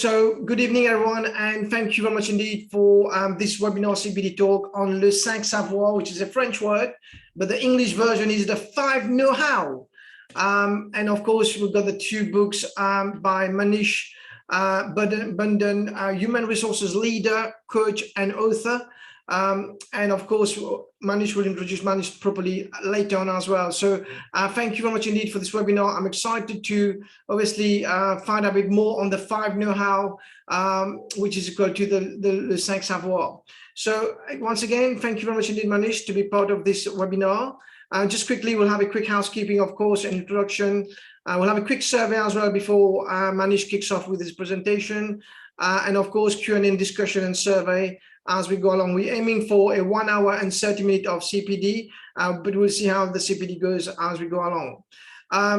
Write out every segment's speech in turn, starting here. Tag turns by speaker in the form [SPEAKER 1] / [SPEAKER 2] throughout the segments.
[SPEAKER 1] So good evening, everyone, and thank you very much indeed for this webinar CPD talk on le cinq savoir, which is a French word, but the English version is the 5 know-how. And of course, we've got the two books by Manish Bundhun, Human Resources Leader, Coach, and Author. And of course, Manish will introduce Manish properly later on as well. So thank you very much indeed for this webinar. I'm excited to obviously find out a bit more on the 5 know-how, which is equal to the cinq savoir. So once again, thank you very much indeed, Manish, to be part of this webinar. Just quickly, we'll have a quick housekeeping, of course, and introduction. We'll have a quick survey as well before Manish kicks off with his presentation. And of course, Q&A discussion and survey as we go along. We're aiming for a 1 hour and 30 minutes of CPD, but we'll see how the CPD goes as we go along.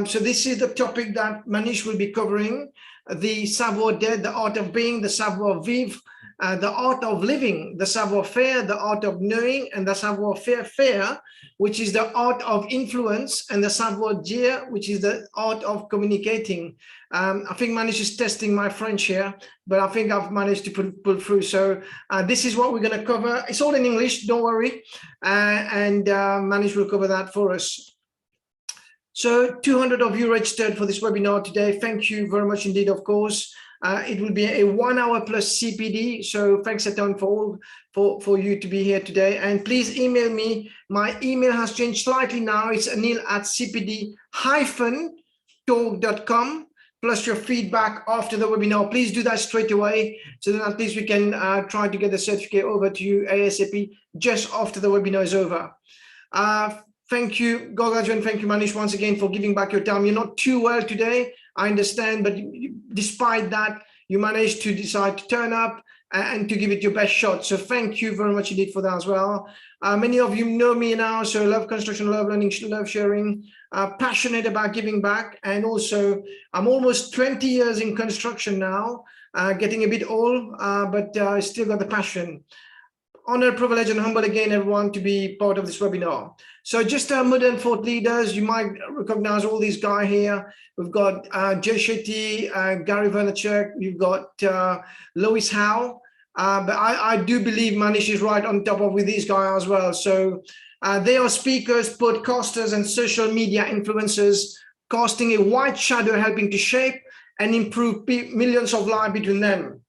[SPEAKER 1] So this is the topic that Manish will be covering: the savoir d'être, the art of being, the savoir vivre, the art of living, the savoir-faire, the art of knowing, and the savoir faire-faire, which is the art of influence, and the savoir-dire, which is the art of communicating. I think Manish is testing my French here, but I think I've managed to pull through. So this is what we're going to cover. It's all in English, don't worry. And Manish will cover that for us. So 200 of you registered for this webinar today. Thank you very much indeed, of course. It will be a 1 hour plus CPD. So thanks a ton for you to be here today. And please email me. My email has changed slightly now. It's anil@cpd-talk.com. plus your feedback after the webinar. Please do that straight away, so that at least we can try to get the certificate over to you ASAP just after the webinar is over. Thank you, Gogajo, and thank you, Manish, once again for giving back your time. You're not too well today, I understand, but despite that, you managed to decide to turn up and to give it your best shot. So thank you very much indeed for that as well. Many of you know me now, so love construction, love learning, love sharing, passionate about giving back. And also, I'm almost 20 years in construction now, getting a bit old, but I still got the passion. Honor, privilege, and humble again, everyone, to be part of this webinar. So just modern thought leaders, you might recognize all these guys here. We've got Jay Shetty, Gary Vaynerchuk, we've got Lois Howe, but I do believe Manish is right on top of with these guys as well. So they are speakers, podcasters, and social media influencers, casting a white shadow, helping to shape and improve millions of lives between them.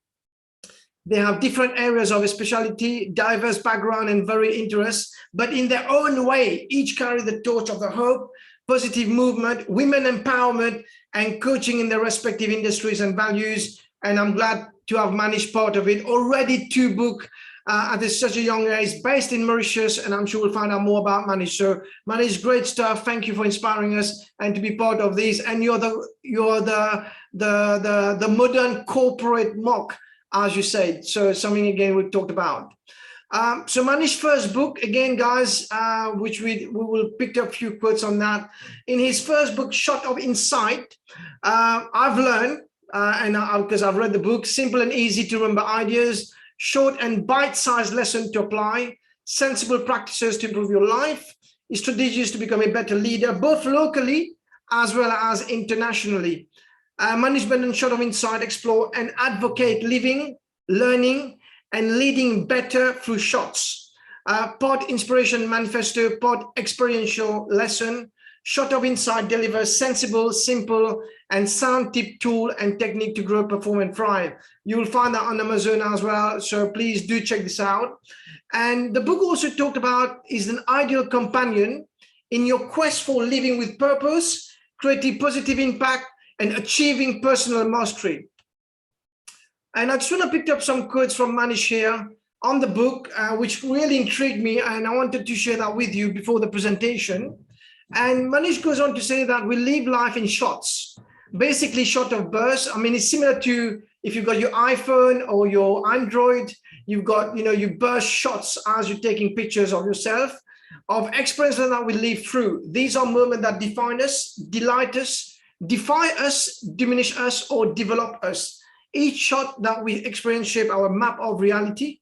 [SPEAKER 1] They have different areas of specialty, diverse background, and very interests, but in their own way, each carry the torch of the hope, positive movement, women empowerment, and coaching in their respective industries and values. And I'm glad to have Manish part of it. Already 2 books at such a young age, based in Mauritius, and I'm sure we'll find out more about Manish. So Manish, great stuff. Thank you for inspiring us and to be part of this. And you're the modern corporate mock, as you said. So something again we talked about. So Manish's first book, again, guys, which we will pick up a few quotes on that. In his first book, Shot of Insight, I've learned, because I've read the book, simple and easy to remember ideas, short and bite-sized lesson to apply, sensible practices to improve your life, strategies to become a better leader, both locally as well as internationally. Manish Bundhun Shot of Insight explore and advocate living, learning, and leading better through shots. Part inspiration manifesto, part experiential lesson. Shot of Insight delivers sensible, simple, and sound tip tool and technique to grow, perform, and thrive. You will find that on Amazon as well, so please do check this out. And the book also talked about is an ideal companion in your quest for living with purpose, creating positive impact, and achieving personal mastery. And I just want to pick up some quotes from Manish here on the book, which really intrigued me, and I wanted to share that with you before the presentation. And Manish goes on to say that we live life in shots, basically shot of bursts. I mean, it's similar to if you've got your iPhone or your Android, you've got, you burst shots as you're taking pictures of yourself, of experiences that we live through. These are moments that define us, delight us, defy us, diminish us, or develop us. Each shot that we experience shape our map of reality.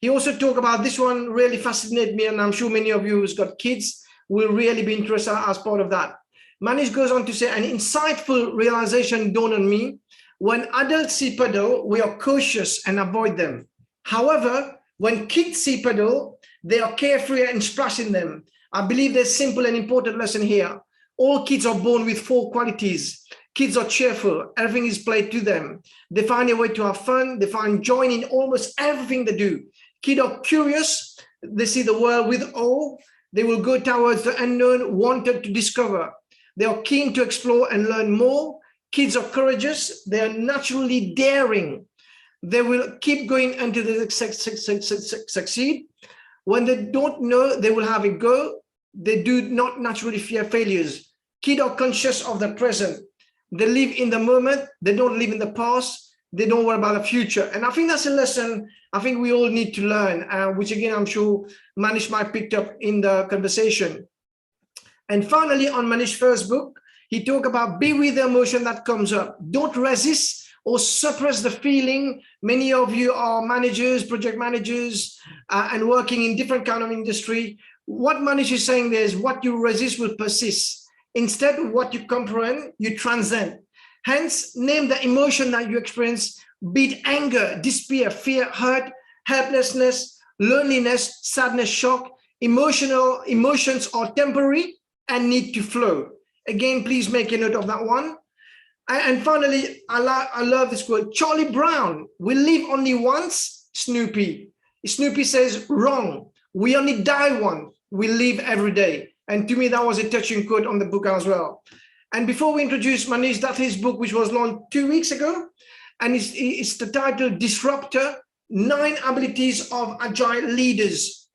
[SPEAKER 1] He also talked about this one, really fascinated me, and I'm sure many of you who's got kids will really be interested as part of that. Manish goes on to say, an insightful realization dawned on me When adults see puddle, we are cautious and avoid them. However, when kids see puddle, they are carefree and splash in them. I believe there's a simple and important lesson here. All kids are born with 4 qualities. Kids are cheerful. Everything is played to them. They find a way to have fun. They find joy in almost everything they do. Kids are curious. They see the world with awe. They will go towards the unknown, wanted to discover. They are keen to explore and learn more. Kids are courageous. They are naturally daring. They will keep going until they succeed. When they don't know, they will have a go. They do not naturally fear failures. Kids are conscious of the present. They live in the moment. They don't live in the past. They don't worry about the future. And I think that's a lesson I think we all need to learn, which again, I'm sure Manish might picked up in the conversation. And finally, on Manish's first book, he talked about be with the emotion that comes up. Don't resist or suppress the feeling. Many of you are managers, project managers, and working in different kind of industry. What Manish is saying there is what you resist will persist. Instead, what you comprehend, you transcend. Hence, name the emotion that you experience, be it anger, despair, fear, hurt, helplessness, loneliness, sadness, shock. Emotions are temporary and need to flow. Again, please make a note of that one. And finally, I love this quote. Charlie Brown, we live only once, Snoopy. Snoopy says, wrong. We only die once. We live every day. And to me, that was a touching quote on the book as well. And before we introduce Manish, that's his book, which was launched 2 weeks ago. And it's the title, Disruptor, 9 Abilities of Agile Leaders.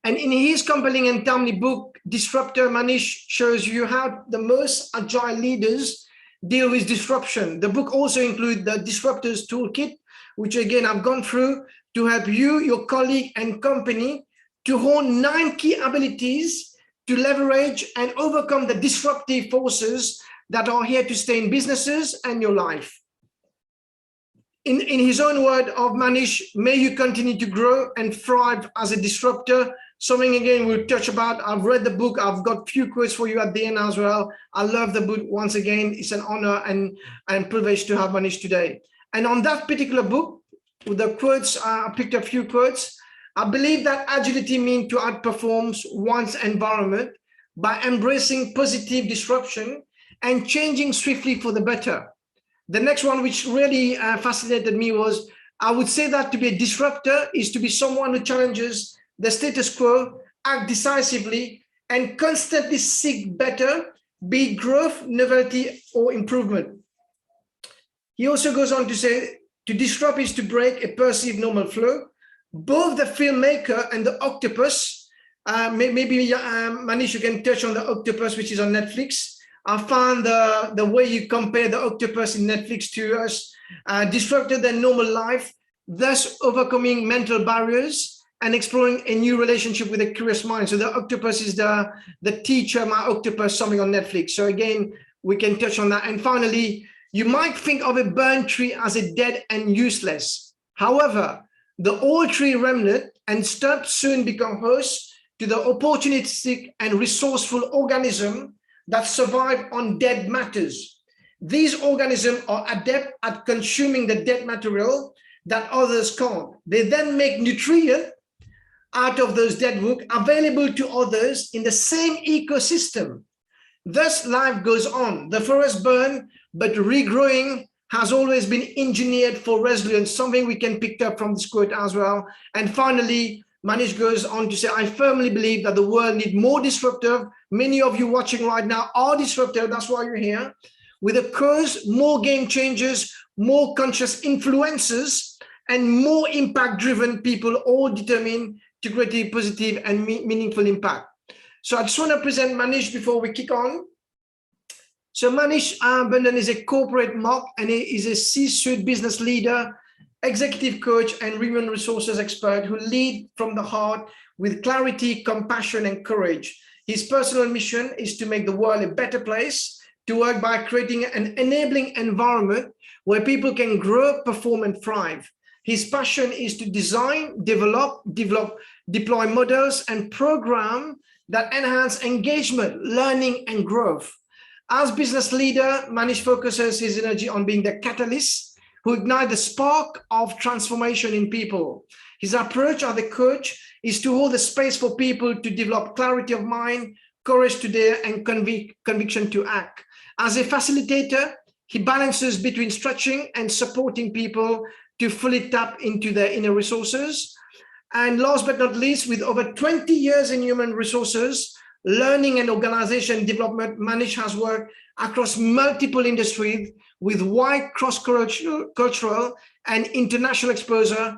[SPEAKER 1] And in his compelling and timely book, Disruptor, Manish shows you how the most agile leaders deal with disruption. The book also includes the Disruptors Toolkit, which again, I've gone through to help you, your colleague and company to hone 9 key abilities to leverage and overcome the disruptive forces that are here to stay in businesses and your life. In his own word of Manish, may you continue to grow and thrive as a disruptor. Something again we'll touch about. I've read the book. I've got few quotes for you at the end as well. I love the book. Once again, it's an honor and privilege to have Manish today. And on that particular book, with the quotes, I picked a few quotes. I believe that agility means to outperform one's environment by embracing positive disruption and changing swiftly for the better. The next one, which really fascinated me, was I would say that to be a disruptor is to be someone who challenges the status quo, act decisively, and constantly seek better, be it growth, novelty, or improvement. He also goes on to say, to disrupt is to break a perceived normal flow. Both the filmmaker and the octopus, maybe Manish, you can touch on the octopus, which is on Netflix. I found the way you compare the octopus in Netflix to us, disrupted their normal life, thus overcoming mental barriers and exploring a new relationship with a curious mind. So the octopus is the teacher, my octopus, something on Netflix. So again, we can touch on that. And finally, you might think of a burnt tree as a dead and useless. However, the old tree remnant and stump soon become hosts to the opportunistic and resourceful organism that survive on dead matters. These organisms are adept at consuming the dead material that others can't. They then make nutrient out of those dead wood available to others in the same ecosystem. Thus, life goes on. The forest burn, but regrowing has always been engineered for resilience, something we can pick up from this quote as well. And finally, Manish goes on to say, I firmly believe that the world needs more disruptive. Many of you watching right now are disruptive. That's why you're here. With a cause, more game changers, more conscious influencers, and more impact-driven people, all determined to create a positive and meaningful impact. So I just want to present Manish before we kick on. So Manish Bundhun is a corporate mark and he is a C-suite business leader, executive coach, and human resources expert who lead from the heart with clarity, compassion, and courage. His personal mission is to make the world a better place to work by creating an enabling environment where people can grow, perform, and thrive. His passion is to design, develop, deploy models and program that enhance engagement, learning, and growth. As business leader, Manish focuses his energy on being the catalyst who ignite the spark of transformation in people. His approach as a coach is to hold the space for people to develop clarity of mind, courage to dare, and conviction to act. As a facilitator, he balances between stretching and supporting people to fully tap into their inner resources. And last but not least, with over 20 years in human resources, learning and organization development, Manish has worked across multiple industries with wide cross-cultural and international exposure.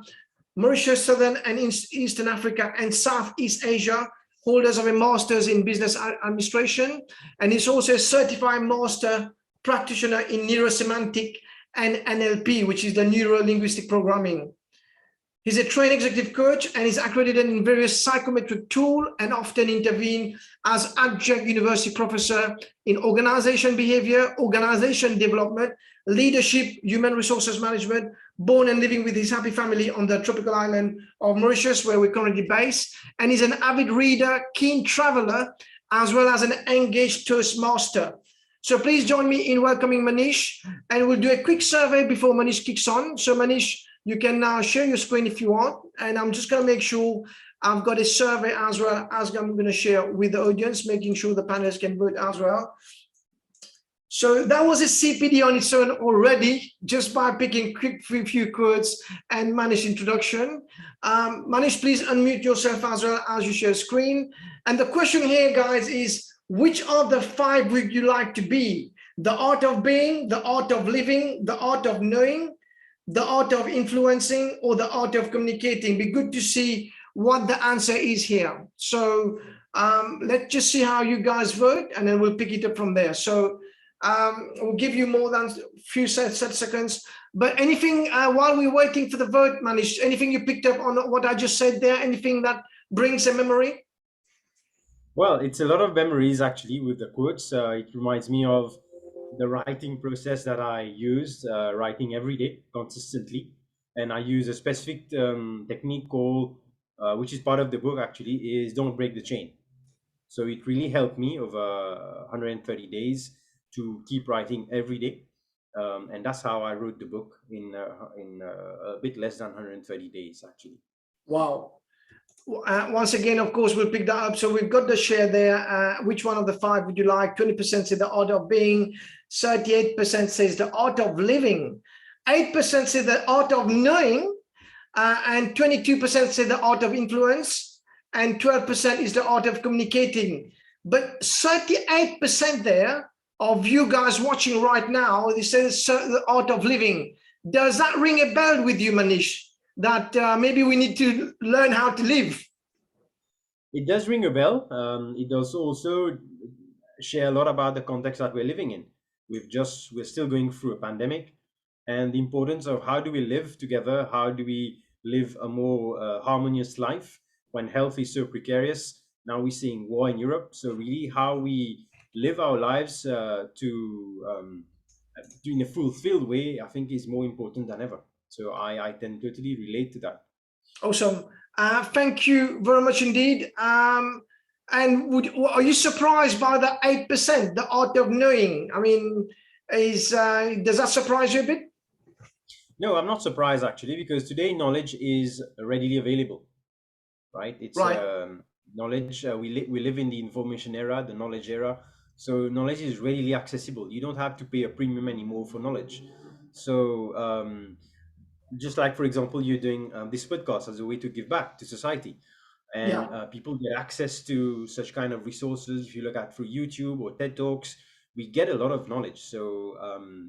[SPEAKER 1] Mauritius, Southern and Eastern Africa, and Southeast Asia, holders of a master's in business administration, and is also a certified master practitioner in neurosemantic and NLP, which is the Neuro Linguistic Programming. He's a trained executive coach and is accredited in various psychometric tools and often intervene as adjunct university professor in organization behavior, organization development, leadership, human resources management, born and living with his happy family on the tropical island of Mauritius, where we're currently based. And he's an avid reader, keen traveler, as well as an engaged Toastmaster. So please join me in welcoming Manish, and we'll do a quick survey before Manish kicks on. So Manish, you can now share your screen if you want, and I'm just going to make sure I've got a survey as well as I'm going to share with the audience, making sure the panelists can vote as well. So that was a CPD on its own already, just by picking quick few quotes and Manish introduction. Manish, please unmute yourself as well as you share screen. And the question here, guys, is which of the 5 would you like to be? The art of being, the art of living, the art of knowing, the art of influencing, or the art of communicating? Be good to see what the answer is here. So let's just see how you guys vote, and then we'll pick it up from there. So we'll give you more than a few seconds. But anything while we're waiting for the vote, Manish, anything you picked up on what I just said there? Anything that brings a memory?
[SPEAKER 2] Well, it's a lot of memories actually with the quotes. It reminds me of the writing process that I used, writing every day consistently. And I use a specific technique called, which is part of the book actually, is don't break the chain. So it really helped me over 130 days to keep writing every day. And that's how I wrote the book in a bit less than 130 days actually.
[SPEAKER 1] Wow. Once again, of course, we'll pick that up. So we've got the share there. Which one of the 5 would you like? 20% say the art of being, 38% says the art of living, 8% say the art of knowing, and 22% say the art of influence, and 12% is the art of communicating. But 38% there of you guys watching right now, they say the art of living. Does that ring a bell with you, Manish? That maybe we need to learn how to live?
[SPEAKER 2] It does ring a bell. It does also share a lot about the context that we're living in. We're still going through a pandemic, and the importance of how do we live together, how do we live a more harmonious life when health is so precarious. Now we're seeing war in Europe, so really how we live our lives in a fulfilled way, I think, is more important than ever. So I can totally relate to that.
[SPEAKER 1] Awesome. Thank you very much indeed. And are you surprised by the 8%, the art of knowing? I mean, does that surprise you a bit?
[SPEAKER 2] No, I'm not surprised actually, because today knowledge is readily available, right? It's
[SPEAKER 1] Right.
[SPEAKER 2] knowledge. We live in the information era, the knowledge era. So knowledge is readily accessible. You don't have to pay a premium anymore for knowledge. So just like, for example, you're doing this podcast as a way to give back to society, and
[SPEAKER 1] Yeah.
[SPEAKER 2] people get access to such kind of resources. If you look at through YouTube or TED Talks, we get a lot of knowledge. So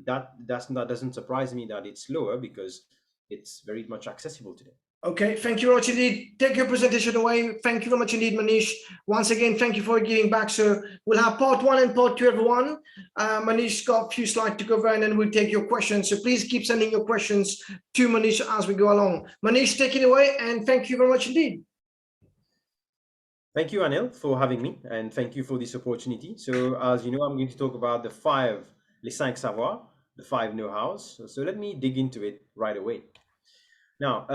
[SPEAKER 2] that doesn't surprise me that it's lower, because it's very much accessible today.
[SPEAKER 1] Okay. Thank you very much indeed. Take your presentation away. Thank you very much indeed, Manish. Once again, thank you for giving back. So we'll have part 1 and part 2, everyone. Manish got a few slides to cover, and then we'll take your questions. So please keep sending your questions to Manish as we go along. Manish, take it away, and thank you very much indeed.
[SPEAKER 2] Thank you, Anil, for having me, and thank you for this opportunity. So, as you know, I'm going to talk about les cinq savoirs, the 5 know-hows. So let me dig into it right away. Now,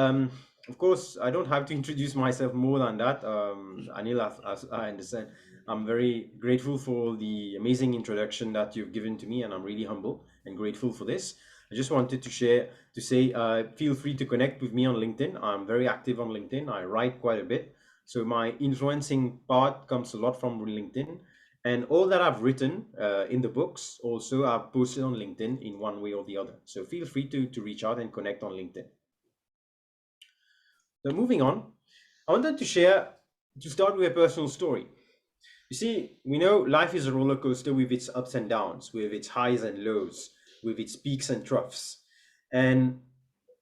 [SPEAKER 2] of course, I don't have to introduce myself more than that. Anil, as I understand, I'm very grateful for the amazing introduction that you've given to me, and I'm really humble and grateful for this. I just wanted to share to say, feel free to connect with me on LinkedIn. I'm very active on LinkedIn. I write quite a bit, so my influencing part comes a lot from LinkedIn. And all that I've written in the books, also I've posted on LinkedIn in one way or the other. So feel free to reach out and connect on LinkedIn. So moving on, I wanted to start with a personal story. You see, we know life is a roller coaster with its ups and downs, with its highs and lows, with its peaks and troughs. And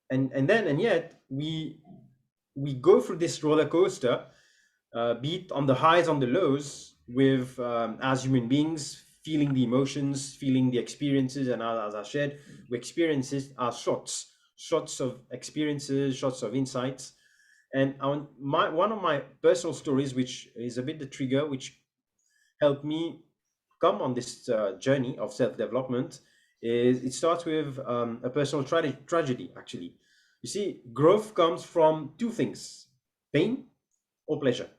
[SPEAKER 2] and yet we go through this roller coaster, be it on the highs, on the lows, with as human beings, feeling the emotions, feeling the experiences, and as I shared, we experiences are shots of experiences, shots of insights. And one of my personal stories, which is a bit the trigger, which helped me come on this journey of self-development, is it starts with a personal tragedy, actually. You see, growth comes from two things: pain or pleasure.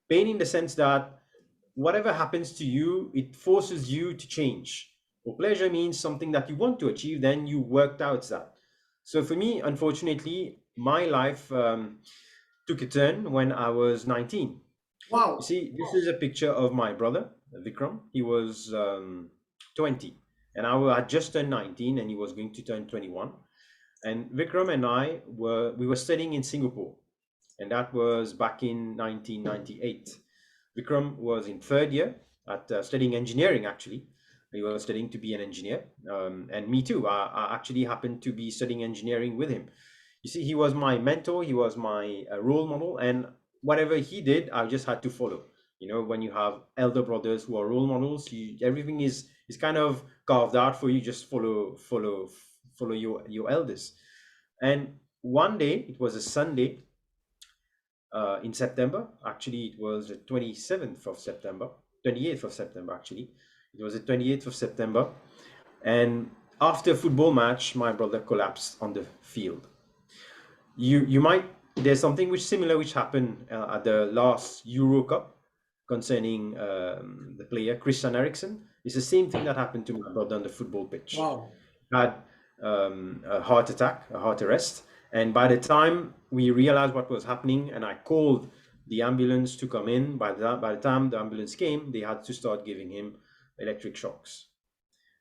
[SPEAKER 2] Pain in the sense that whatever happens to you, it forces you to change. Or pleasure means something that you want to achieve, then you worked out that. So for me, unfortunately, my life took a turn when I was 19. You
[SPEAKER 1] Wow.
[SPEAKER 2] see, this is a picture of my brother, Vikram. He was 20, and had just turned 19, and he was going to turn 21. And Vikram and we were studying in Singapore, and that was back in 1998. Vikram was in third year at studying engineering, actually. He was studying to be an engineer. And me too. I actually happened to be studying engineering with him. You see, he was my mentor, he was my role model, and whatever he did, I just had to follow. You know, when you have elder brothers who are role models, everything is kind of carved out for you. Just follow your elders. And one day, it was a Sunday in September. Actually, it was the 27th of September, 28th of September, actually. It was the 28th of September. And after a football match, my brother collapsed on the field. You might, there's something which similar which happened at the last Euro Cup concerning the player Christian Eriksen. It's the same thing that happened to my brother on the football pitch.
[SPEAKER 1] Wow.
[SPEAKER 2] Had a heart attack, a heart arrest, and by the time we realized what was happening, and I called the ambulance to come in, by the time the ambulance came, they had to start giving him electric shocks.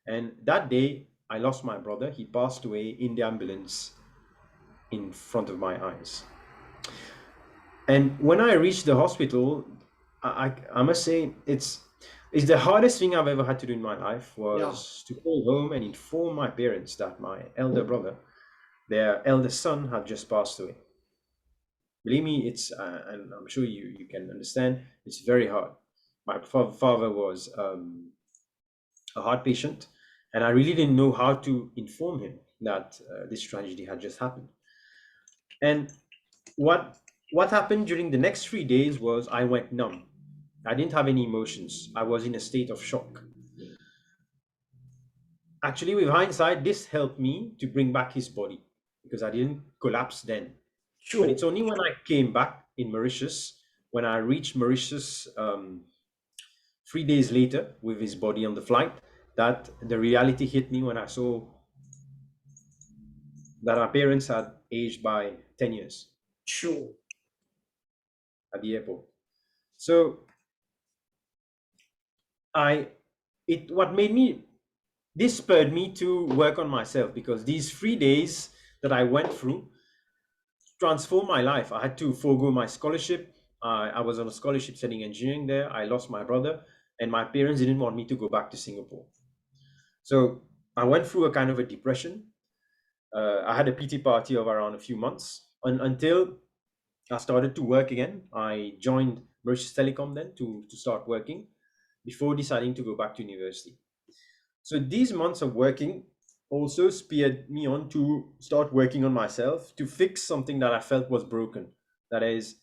[SPEAKER 2] And that day, I lost my brother. He passed away in the ambulance in front of my eyes. And when I reached the hospital, I must say it's the hardest thing I've ever had to do in my life was to call home and inform my parents that my elder brother, their eldest son, had just passed away. Believe me, it's and I'm sure you can understand, it's very hard. My father was a heart patient, and I really didn't know how to inform him that this tragedy had just happened. And what happened during the next 3 days was I went numb. I didn't have any emotions. I was in a state of shock. Actually, with hindsight, this helped me to bring back his body because I didn't collapse then. But
[SPEAKER 1] Sure.
[SPEAKER 2] it's only when I came back in Mauritius, when I reached Mauritius 3 days later with his body on the flight, that the reality hit me when I saw that our parents had aged by 10 years
[SPEAKER 1] Sure.
[SPEAKER 2] at the airport. So I, it what made me this spurred me to work on myself because these 3 days that I went through transformed my life. I had to forego my scholarship. I was on a scholarship studying engineering there. I lost my brother, and my parents didn't want me to go back to Singapore. So I went through a kind of a depression. I had a PT party of around a few months until I started to work again. I joined Mauritius Telecom then to start working before deciding to go back to university. So these months of working also spurred me on to start working on myself to fix something that I felt was broken. That is,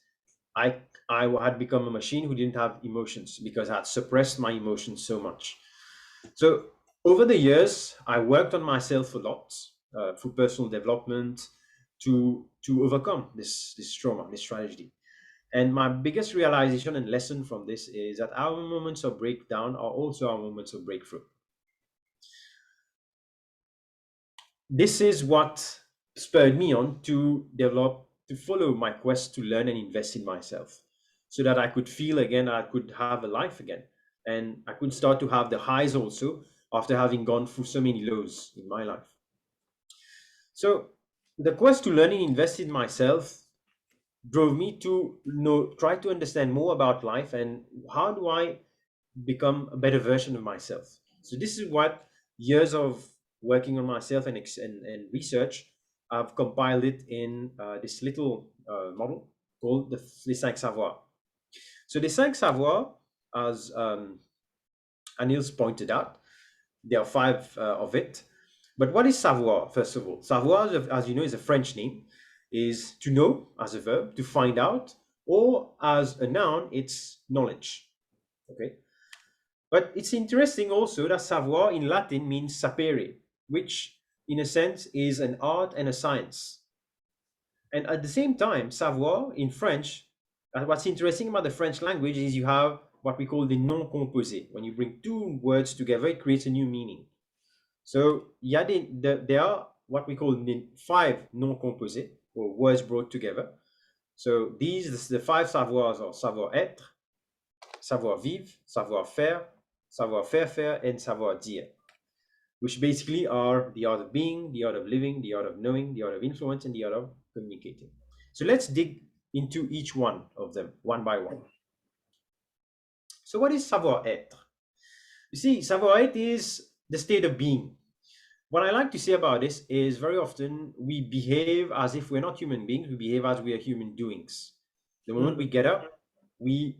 [SPEAKER 2] I I had become a machine who didn't have emotions because I had suppressed my emotions so much. So over the years, I worked on myself a lot through personal development to overcome this trauma, this tragedy. And my biggest realization and lesson from this is that our moments of breakdown are also our moments of breakthrough. This is what spurred me on to follow my quest to learn and invest in myself so that I could feel again, I could have a life again. And I could start to have the highs also after having gone through so many lows in my life. So the quest to learn and invest in myself drove me to try to understand more about life and how do I become a better version of myself. So this is what years of working on myself and research, I've compiled it in this little model called the Cinq Savoirs. So the Cinq Savoirs, as Anil's pointed out, there are five of it. But what is savoir, first of all? Savoir, as you know, is a French name, is to know as a verb, to find out, or as a noun, it's knowledge. Okay. But it's interesting also that savoir in Latin means sapere, which in a sense is an art and a science. And at the same time, savoir in French, what's interesting about the French language is you have what we call the non composé. When you bring two words together, it creates a new meaning. So there are what we call five non composés or words brought together. So the five savoirs are savoir-être, savoir-vivre, savoir-faire, savoir-faire-faire, and savoir-dire, which basically are the art of being, the art of living, the art of knowing, the art of influence, and the art of communicating. So let's dig into each one of them one by one. So what is savoir-être? You see, savoir-être is the state of being. What I like to say about this is very often we behave as if we're not human beings, we behave as we are human doings. The moment we get up, we're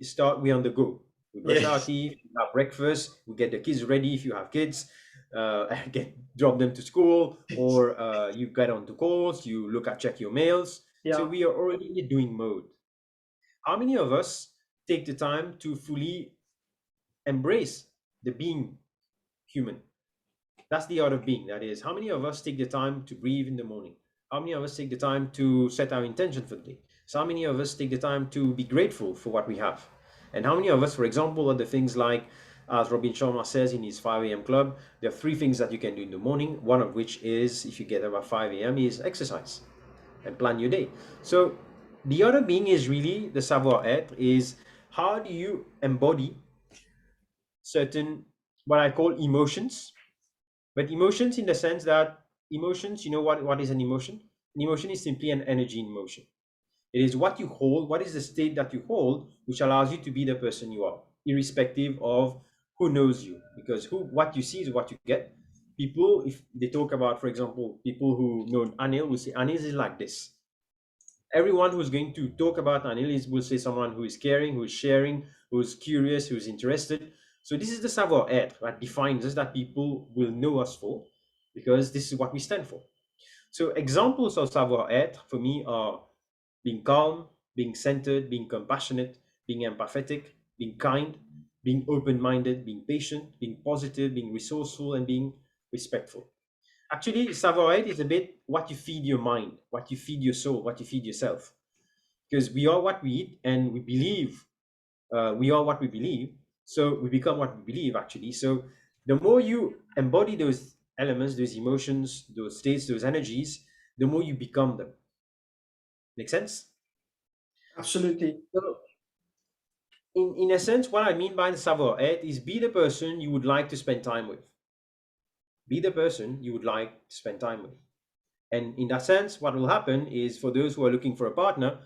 [SPEAKER 2] on the go. We brush our teeth, we have breakfast, we get the kids ready if you have kids, drop them to school, or you get onto calls, you check your mails. So we are already in the doing mode. How many of us take the time to fully embrace the being human? That's the art of being. That is, how many of us take the time to breathe in the morning? How many of us take the time to set our intention for the day? So how many of us take the time to be grateful for what we have? And how many of us, for example, are the things like, as Robin Sharma says in his 5 a.m. club, there are 3 things that you can do in the morning. One of which is, if you get up at 5 a.m., is exercise and plan your day. So the art of being is really the savoir-être, is how do you embody certain, what I call emotions, but emotions in the sense that emotions, you know what is an emotion? An emotion is simply an energy in motion. It is what you hold, what is the state that you hold, which allows you to be the person you are, irrespective of who knows you. Because what you see is what you get. People, if they talk about, for example, people who know Anil will say, Anil is like this. Everyone who's going to talk about Anil will say someone who is caring, who is sharing, who's curious, who's interested. So this is the savoir-être that defines us, that people will know us for, because this is what we stand for. So examples of savoir-être for me are being calm, being centered, being compassionate, being empathetic, being kind, being open-minded, being patient, being positive, being resourceful, and being respectful. Actually, savoir-être is a bit what you feed your mind, what you feed your soul, what you feed yourself. Because we are what we eat, and we believe we are what we believe. So we become what we believe, actually. So the more you embody those elements, those emotions, those states, those energies, the more you become them. Make sense?
[SPEAKER 1] Absolutely.
[SPEAKER 2] So in a sense, what I mean by the savoir-être is be the person you would like to spend time with. Be the person you would like to spend time with. And in that sense, what will happen is for those who are looking for a partner,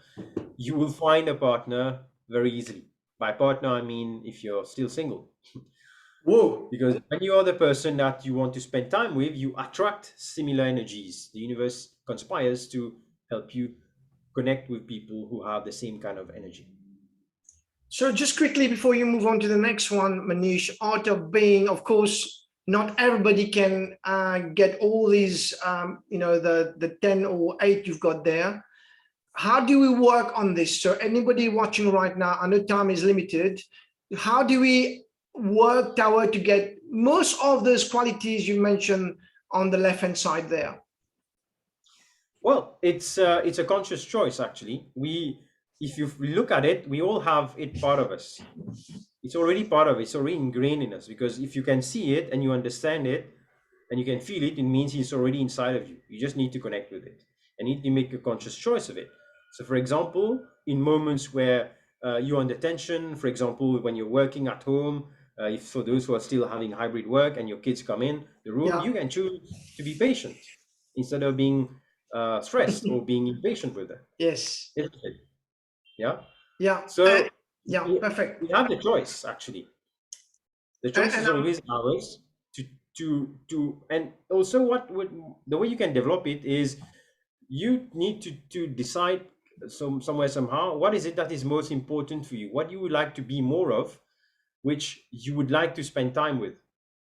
[SPEAKER 2] you will find a partner very easily. By partner, I mean if you're still single.
[SPEAKER 1] Whoa.
[SPEAKER 2] Because when you are the person that you want to spend time with, you attract similar energies. The universe conspires to help you connect with people who have the same kind of energy.
[SPEAKER 1] So just quickly before you move on to the next one, Manish, art of being, of course, not everybody can get all these, the 10 or 8 you've got there. How do we work on this? So anybody watching right now, I know time is limited. How do we work toward to get most of those qualities you mentioned on the left-hand side there?
[SPEAKER 2] Well, it's a conscious choice, actually. if you look at it, we all have it part of us. It's already part of it. It's already ingrained in us, because if you can see it and you understand it and you can feel it, it means it's already inside of you. You just need to connect with it and need to make a conscious choice of it. So, for example, in moments where you're under tension, for example, when you're working at home, if for those who are still having hybrid work and your kids come in the room,
[SPEAKER 1] Yeah.
[SPEAKER 2] you can choose to be patient instead of being stressed or being impatient with them.
[SPEAKER 1] Yes.
[SPEAKER 2] Isn't it? Yeah.
[SPEAKER 1] Yeah.
[SPEAKER 2] So
[SPEAKER 1] Yeah. Perfect.
[SPEAKER 2] we have the choice, actually. The choice
[SPEAKER 1] And
[SPEAKER 2] is always ours and also what would the way you can develop it is you need to decide somewhere somehow what is it that is most important for you, what you would like to be more of, which you would like to spend time with,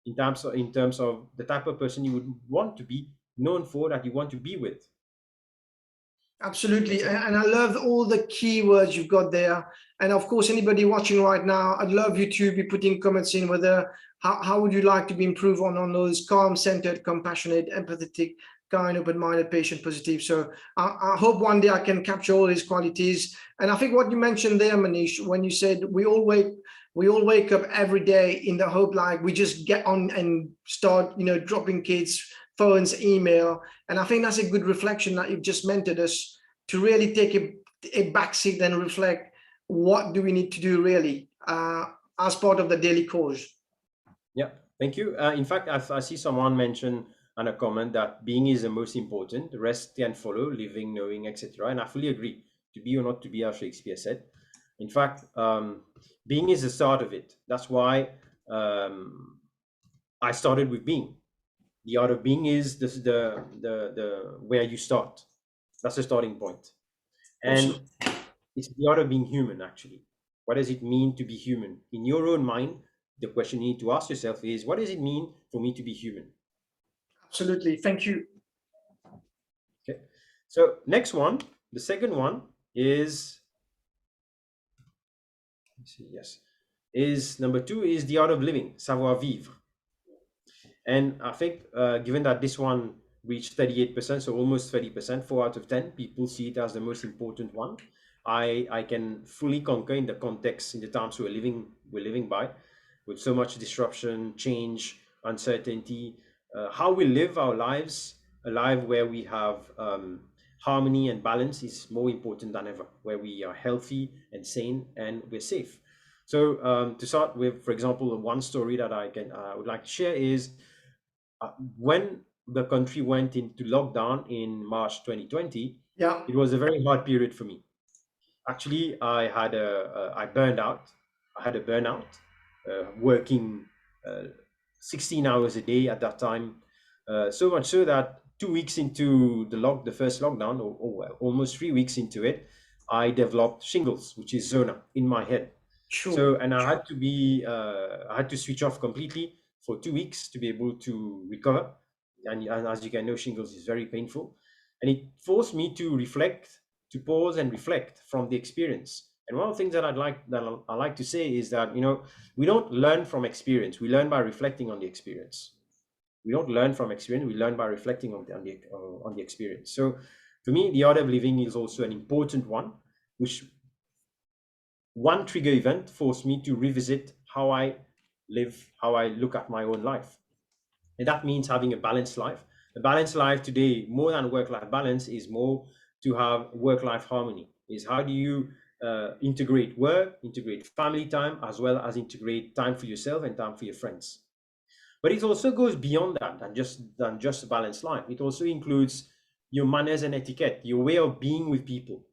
[SPEAKER 2] in terms of the type of person you would want to be known for, that you want to be with.
[SPEAKER 1] absolutely.
[SPEAKER 2] That's it.
[SPEAKER 1] And I love all the keywords you've got there. And of course, anybody watching right now, I'd love you to be putting comments in whether how would you like to be improved on those calm, centered, compassionate, empathetic, kind, open-minded, patient, positive. So I hope one day I can capture all these qualities. And I think what you mentioned there, Manish, when you said we all wake up every day in the hope like we just get on and start, dropping kids, phones, email. And I think that's a good reflection that you've just mentored us to really take a backseat and reflect what do we need to do really as part of the daily course.
[SPEAKER 2] Yeah, thank you. In fact, I see someone mention on a comment that being is the most important, the rest can follow, living, knowing, etc. And I fully agree. To be or not to be, as Shakespeare said. In fact, being is the start of it. That's why I started with being. The art of being is this, the where you start. That's the starting point.
[SPEAKER 1] Awesome.
[SPEAKER 2] And it's the art of being human, actually. What does it mean to be human? In your own mind, the question you need to ask yourself is, what does it mean for me to be human?
[SPEAKER 1] Absolutely. Thank you.
[SPEAKER 2] Okay. So next one, the second one is, let's see, yes, is number two is the art of living, savoir vivre. And I think, given that this one reached 38%, so almost 30%, 4 out of 10 people see it as the most important one. I can fully concur in the context, in the times we're living by, with so much disruption, change, uncertainty. How we live our lives, a life where we have harmony and balance, is more important than ever. Where we are healthy and sane and we're safe. So to start with, for example, one story that I would like to share is when the country went into lockdown in March 2020.
[SPEAKER 1] Yeah.
[SPEAKER 2] It was a very hard period for me. Actually, I burned out. I had a burnout, working uh, 16 hours a day at that time. So much so that 2 weeks into the first lockdown, or well, almost 3 weeks into it, I developed shingles, which is zona, in my head.
[SPEAKER 1] Sure.
[SPEAKER 2] So, and I had to switch off completely for 2 weeks to be able to recover. And as you can know, shingles is very painful, and it forced me to reflect, to pause and reflect from the experience. And one of the things I like to say is that, we don't learn from experience. We learn by reflecting on the experience. We don't learn from experience. We learn by reflecting on the experience. So, for me, the art of living is also an important one, which one trigger event forced me to revisit how I live, how I look at my own life. And that means having a balanced life. A balanced life today, more than work-life balance, is more to have work-life harmony. Is how do you integrate work, integrate family time, as well as integrate time for yourself and time for your friends. But it also goes beyond that than just a balanced life. It also includes your manners and etiquette, your way of being with people.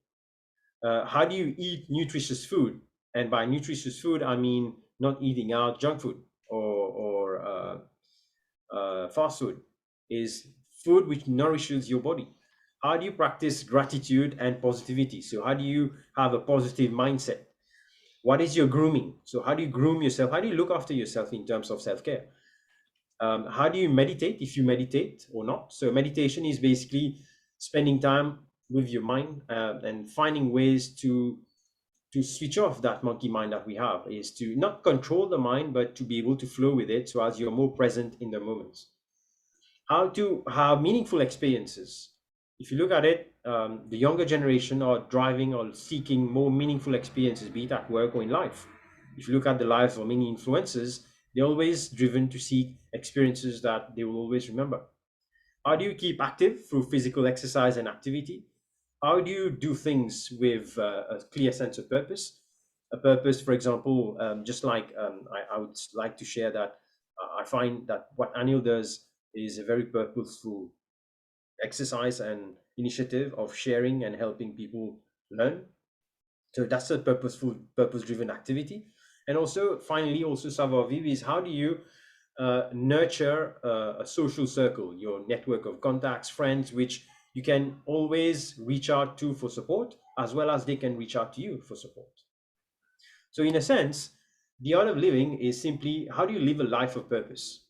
[SPEAKER 2] How do you eat nutritious food? And by nutritious food, I mean not eating out junk food or fast food. Is food which nourishes your body. How do you practice gratitude and positivity? So how do you have a positive mindset? What is your grooming? So how do you groom yourself? How do you look after yourself in terms of self-care? How do you meditate, if you meditate or not? So meditation is basically spending time with your mind, and finding ways to switch off that monkey mind that we have, is to not control the mind, but to be able to flow with it, so as you're more present in the moment. How to have meaningful experiences. If you look at it, the younger generation are driving or seeking more meaningful experiences, be it at work or in life. If you look at the lives of many influencers, they're always driven to seek experiences that they will always remember. How do you keep active through physical exercise and activity? How do you do things with a clear sense of purpose? A purpose, for example, just like I would like to share that I find that what Anil does is a very purposeful exercise and initiative of sharing and helping people learn. So that's a purposeful, purpose-driven activity. And also, finally, also Savoir Vivre is how do you nurture a social circle, your network of contacts, friends, which you can always reach out to for support, as well as they can reach out to you for support. So, in a sense, the art of living is simply how do you live a life of purpose?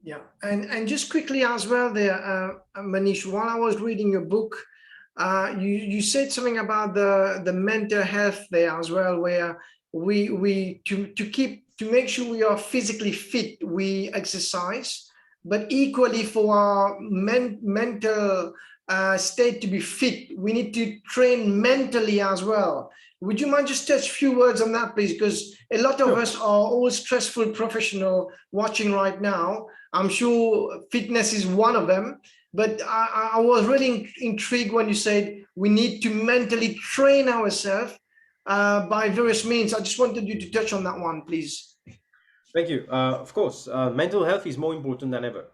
[SPEAKER 1] Yeah, and just quickly as well there, Manish, while I was reading your book, you said something about the mental health there as well, where we to make sure we are physically fit, we exercise, but equally for our mental state to be fit, we need to train mentally as well. Would you mind just touch a few words on that, please? Because a lot of
[SPEAKER 2] Sure.
[SPEAKER 1] us are all stressful professional watching right now. I'm sure fitness is one of them, but I was really intrigued when you said we need to mentally train ourselves by various means. I just wanted you to touch on that one, please.
[SPEAKER 2] Thank you. Of course, mental health is more important than ever.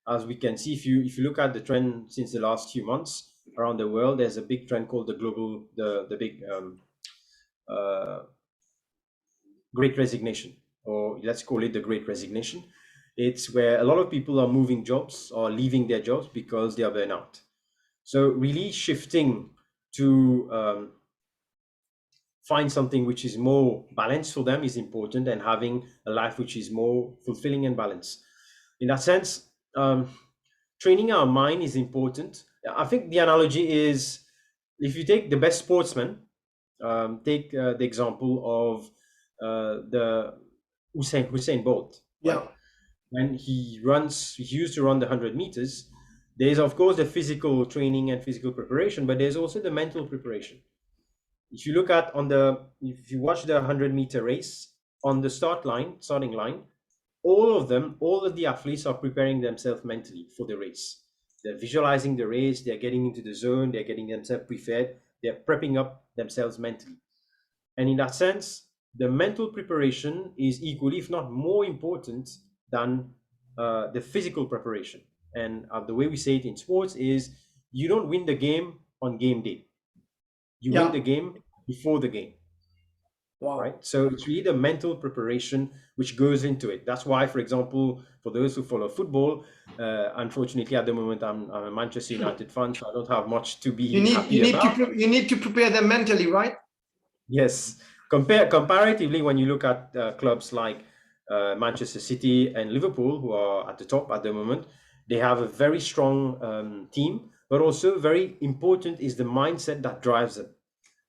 [SPEAKER 2] As we can see, if you look at the trend since the last few months around the world, there's a big trend called the big uh, Great Resignation, or let's call it the Great Resignation. It's where a lot of people are moving jobs or leaving their jobs because they are burnout. So really shifting to find something which is more balanced for them is important, and having a life which is more fulfilling and balanced. In that sense, training our mind is important. I think the analogy is if you take the best sportsman, take the example of the Hussein Bolt, right?
[SPEAKER 1] Yeah,
[SPEAKER 2] When he used to run the 100 meters. There's of course the physical training and physical preparation, but there's also the mental preparation. If you look at if you watch the 100-meter race on the starting line, all of the athletes are preparing themselves mentally for the race. They're visualizing the race, they're getting into the zone, they're getting themselves prepared, they're prepping up themselves mentally. And in that sense, the mental preparation is equally, if not more important than the physical preparation. And the way we say it in sports is you don't win the game on game day, you win
[SPEAKER 1] yeah.
[SPEAKER 2] the game before the game, right?
[SPEAKER 1] Wow.
[SPEAKER 2] So it's really the mental preparation which goes into it. That's why, for example, for those who follow football, unfortunately at the moment I'm a Manchester United fan, so I don't have much to
[SPEAKER 1] You
[SPEAKER 2] be
[SPEAKER 1] need
[SPEAKER 2] happy about.
[SPEAKER 1] you need to prepare them mentally, right?
[SPEAKER 2] Yes, comparatively, when you look at clubs like Manchester City and Liverpool, who are at the top at the moment, they have a very strong team, but also very important is the mindset that drives them,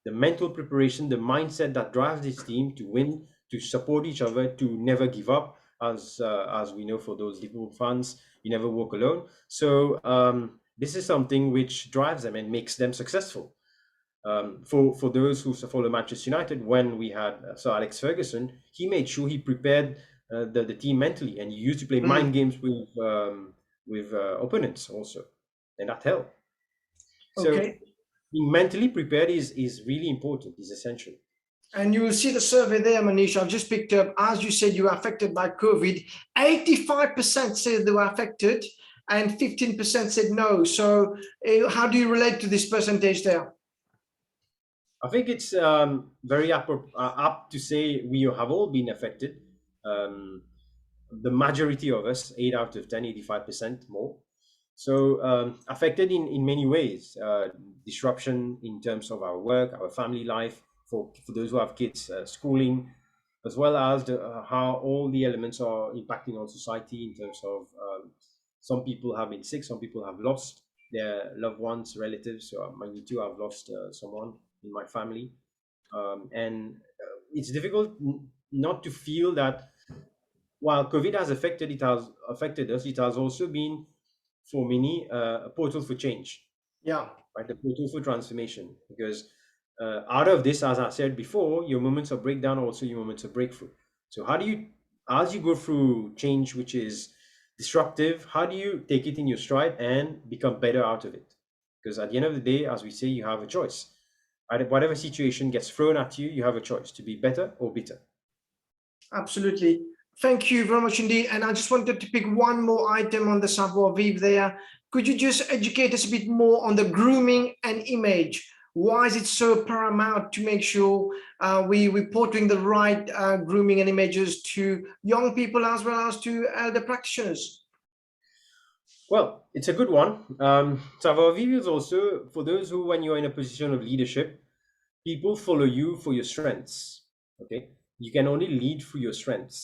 [SPEAKER 2] the mental preparation, the mindset that drives this team to win, to support each other, to never give up. As we know, for those Liverpool fans, you never walk alone. So this is something which drives them and makes them successful. For those who follow Manchester United, when we had Sir Alex Ferguson, he made sure he prepared the team mentally, and he used to play mind
[SPEAKER 1] Mm.
[SPEAKER 2] games with opponents also, and that helped. So
[SPEAKER 1] Okay.
[SPEAKER 2] being mentally prepared is really important, is essential.
[SPEAKER 1] And you will see the survey there, Manish. I've just picked up, as you said, you were affected by COVID. 85% said they were affected, and 15% said no. So, how do you relate to this percentage there?
[SPEAKER 2] I think it's very apt to say we have all been affected. Um, the majority of us, 8 out of 10, 85% more. So affected in many ways, disruption in terms of our work, our family life, for those who have kids, schooling, as well as how all the elements are impacting on society in terms of some people have been sick, some people have lost their loved ones, relatives. So me too, I've lost someone in my family. And it's difficult not to feel that while COVID has affected us, it has also been for many a portal for change.
[SPEAKER 1] Yeah,
[SPEAKER 2] right? The total transformation. Because out of this, as I said before, your moments of breakdown are also your moments of breakthrough. So how do you, as you go through change, which is disruptive, how do you take it in your stride and become better out of it? Because at the end of the day, as we say, you have a choice. Whatever situation gets thrown at you, you have a choice to be better or bitter.
[SPEAKER 1] absolutely. Thank you very much indeed. And I just wanted to pick one more item on the Savoir Vivre there. Could you just educate us a bit more on the grooming and image? Why is it so paramount to make sure we're portraying the right grooming and images to young people as well as to elder practitioners?
[SPEAKER 2] Well, it's a good one. Savoir Vivre is also for those who, when you're in a position of leadership, people follow you for your strengths. Okay, you can only lead through your strengths,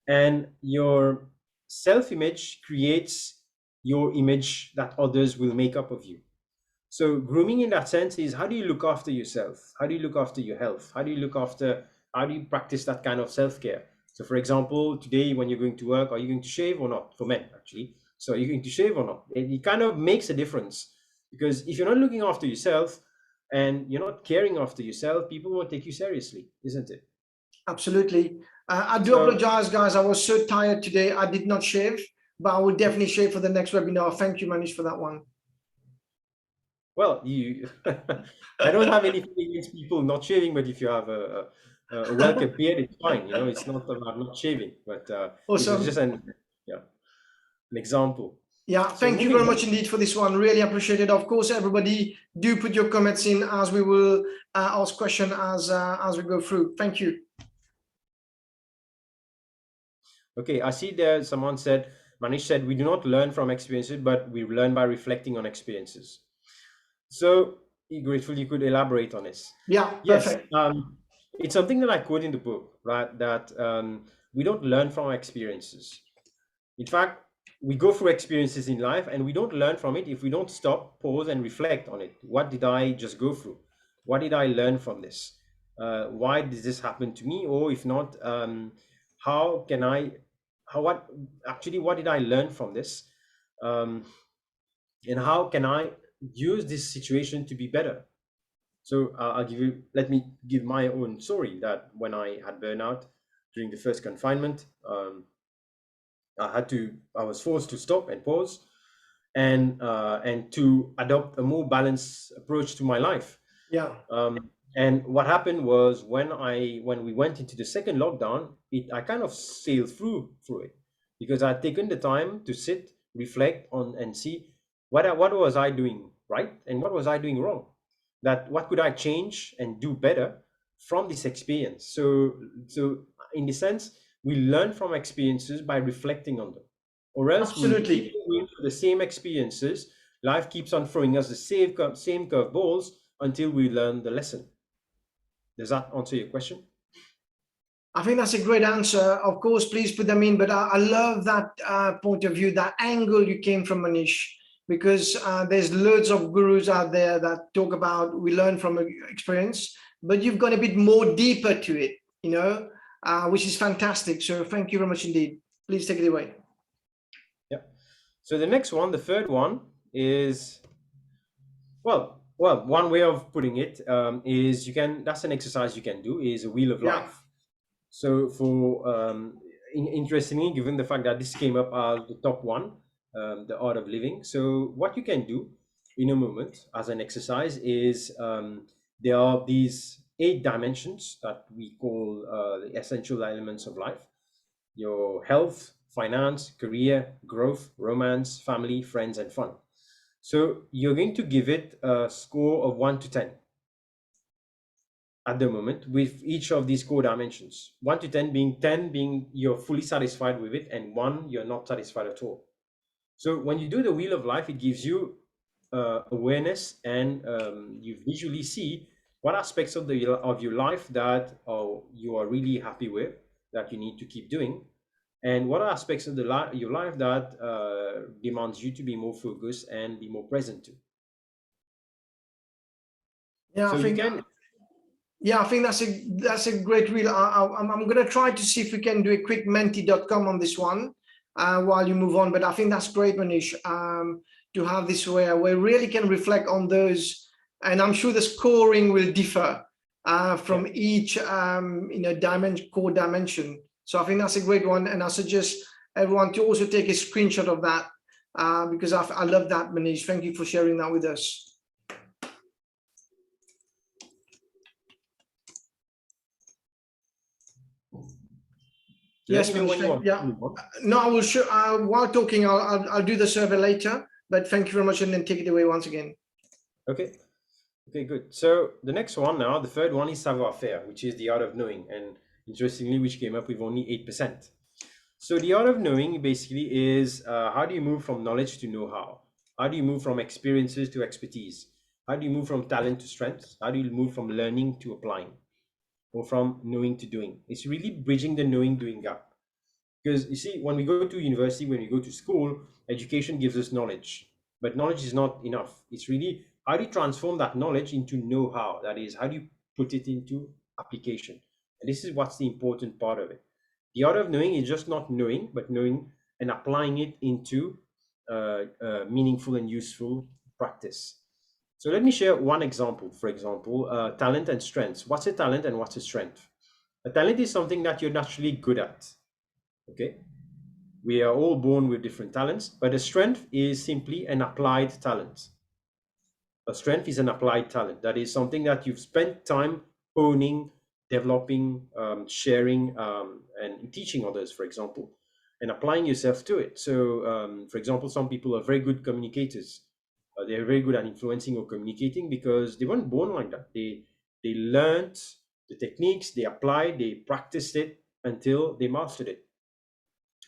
[SPEAKER 2] and your self-image creates your image that others will make up of you. So grooming in that sense is, how do you look after yourself? How do you look after your health? How do you practice that kind of self-care? So for example, today when you're going to work, are you going to shave or not? For men, actually. So are you going to shave or not? It kind of makes a difference, because if you're not looking after yourself and you're not caring after yourself, people won't take you seriously, isn't it?
[SPEAKER 1] Absolutely. I do
[SPEAKER 2] So,
[SPEAKER 1] apologize, guys. I was so tired today. I did not shave, but I will definitely shave for the next webinar. Thank you, Manish, for that one.
[SPEAKER 2] well, you, I don't have anything against people not shaving, but if you have a well-kept beard, it's fine. You know, it's not about not shaving, but this was just
[SPEAKER 1] Awesome.
[SPEAKER 2] yeah, an example.
[SPEAKER 1] Yeah,
[SPEAKER 2] So
[SPEAKER 1] thank you
[SPEAKER 2] moving
[SPEAKER 1] very
[SPEAKER 2] on.
[SPEAKER 1] much indeed for this one. Really appreciate it. Of course, everybody do put your comments in as we will ask question as we go through. Thank you.
[SPEAKER 2] Okay, I see there someone said, Manish said, we do not learn from experiences, but we learn by reflecting on experiences. So, grateful you could elaborate on this.
[SPEAKER 1] Yeah,
[SPEAKER 2] Yes,
[SPEAKER 1] perfect.
[SPEAKER 2] it's something that I quote in the book, right? That we don't learn from our experiences. In fact, we go through experiences in life and we don't learn from it if we don't stop, pause, and reflect on it. What did I just go through? What did I learn from this? Why did this happen to me? Or if not, how can I, what actually, what did I learn from this? Um, and how can I use this situation to be better? So let me give my own story that when I had burnout during the first confinement, I was forced to stop and pause and to adopt a more balanced approach to my life.
[SPEAKER 1] Yeah,
[SPEAKER 2] And what happened was when we went into the second lockdown, I kind of sailed through it because I'd taken the time to sit, reflect on, and see what was I doing right and what was I doing wrong. That what could I change and do better from this experience. So in the sense, we learn from experiences by reflecting on them, or else we'll keep
[SPEAKER 1] absolutely.
[SPEAKER 2] doing the same experiences. Life keeps on throwing us the same curveballs until we learn the lesson. Does that answer your question?
[SPEAKER 1] I think that's a great answer. Of course, please put them in. But I love that point of view, that angle you came from, Manish, because there's loads of gurus out there that talk about we learn from experience, but you've gone a bit more deeper to it, which is fantastic. So thank you very much indeed. Please take it away.
[SPEAKER 2] Yeah. So the next one, the third one is, well, one way of putting it is that's an exercise you can do, is a wheel of
[SPEAKER 1] Yeah.
[SPEAKER 2] life. So interestingly, given the fact that this came up as the top one, the art of living. So what you can do in a moment as an exercise is there are these 8 dimensions that we call the essential elements of life: your health, finance, career, growth, romance, family, friends, and fun. So you're going to give it a score of 1 to 10 at the moment with each of these core dimensions. 1 to 10 being you're fully satisfied with it, and 1 you're not satisfied at all. So when you do the wheel of life, it gives you awareness, and you visually see what aspects of your life that you are really happy with, that you need to keep doing, and what are aspects of your life that demands you to be more focused and be more present to.
[SPEAKER 1] Yeah,
[SPEAKER 2] So
[SPEAKER 1] I
[SPEAKER 2] you
[SPEAKER 1] think
[SPEAKER 2] can.
[SPEAKER 1] Yeah, I think that's a great reel. I'm going to try to see if we can do a quick menti.com on this one while you move on. But I think that's great, Manish. to have this where we really can reflect on those. And I'm sure the scoring will differ from each core dimension. So I think that's a great one, and I suggest everyone to also take a screenshot of that because I love that, Manish. Thank you for sharing that with us. Yes, Manish, yeah. No, I will show, while talking, I'll do the survey later, but thank you very much, and then take it away once again.
[SPEAKER 2] Okay. Okay, good. So the next one now, the third one is Savoir-Faire, which is the art of knowing, and interestingly, which came up with only 8%. So the art of knowing basically is how do you move from knowledge to know-how? How do you move from experiences to expertise? How do you move from talent to strength? How do you move from learning to applying, or from knowing to doing? It's really bridging the knowing-doing gap. Because you see, when we go to university, when we go to school, education gives us knowledge, but knowledge is not enough. It's really how do you transform that knowledge into know-how? That is, how do you put it into application? And this is what's the important part of it. The art of knowing is just not knowing, but knowing and applying it into meaningful and useful practice. So let me share one example. For example, talent and strengths. What's a talent and what's a strength? A talent is something that you're naturally good at. Okay, we are all born with different talents, but a strength is simply an applied talent. A strength is an applied talent. That is something that you've spent time honing, developing, sharing, and teaching others, for example, and applying yourself to it. So, for example, some people are very good communicators. They're very good at influencing or communicating because they weren't born like that. They learned the techniques, they applied, they practiced it until they mastered it.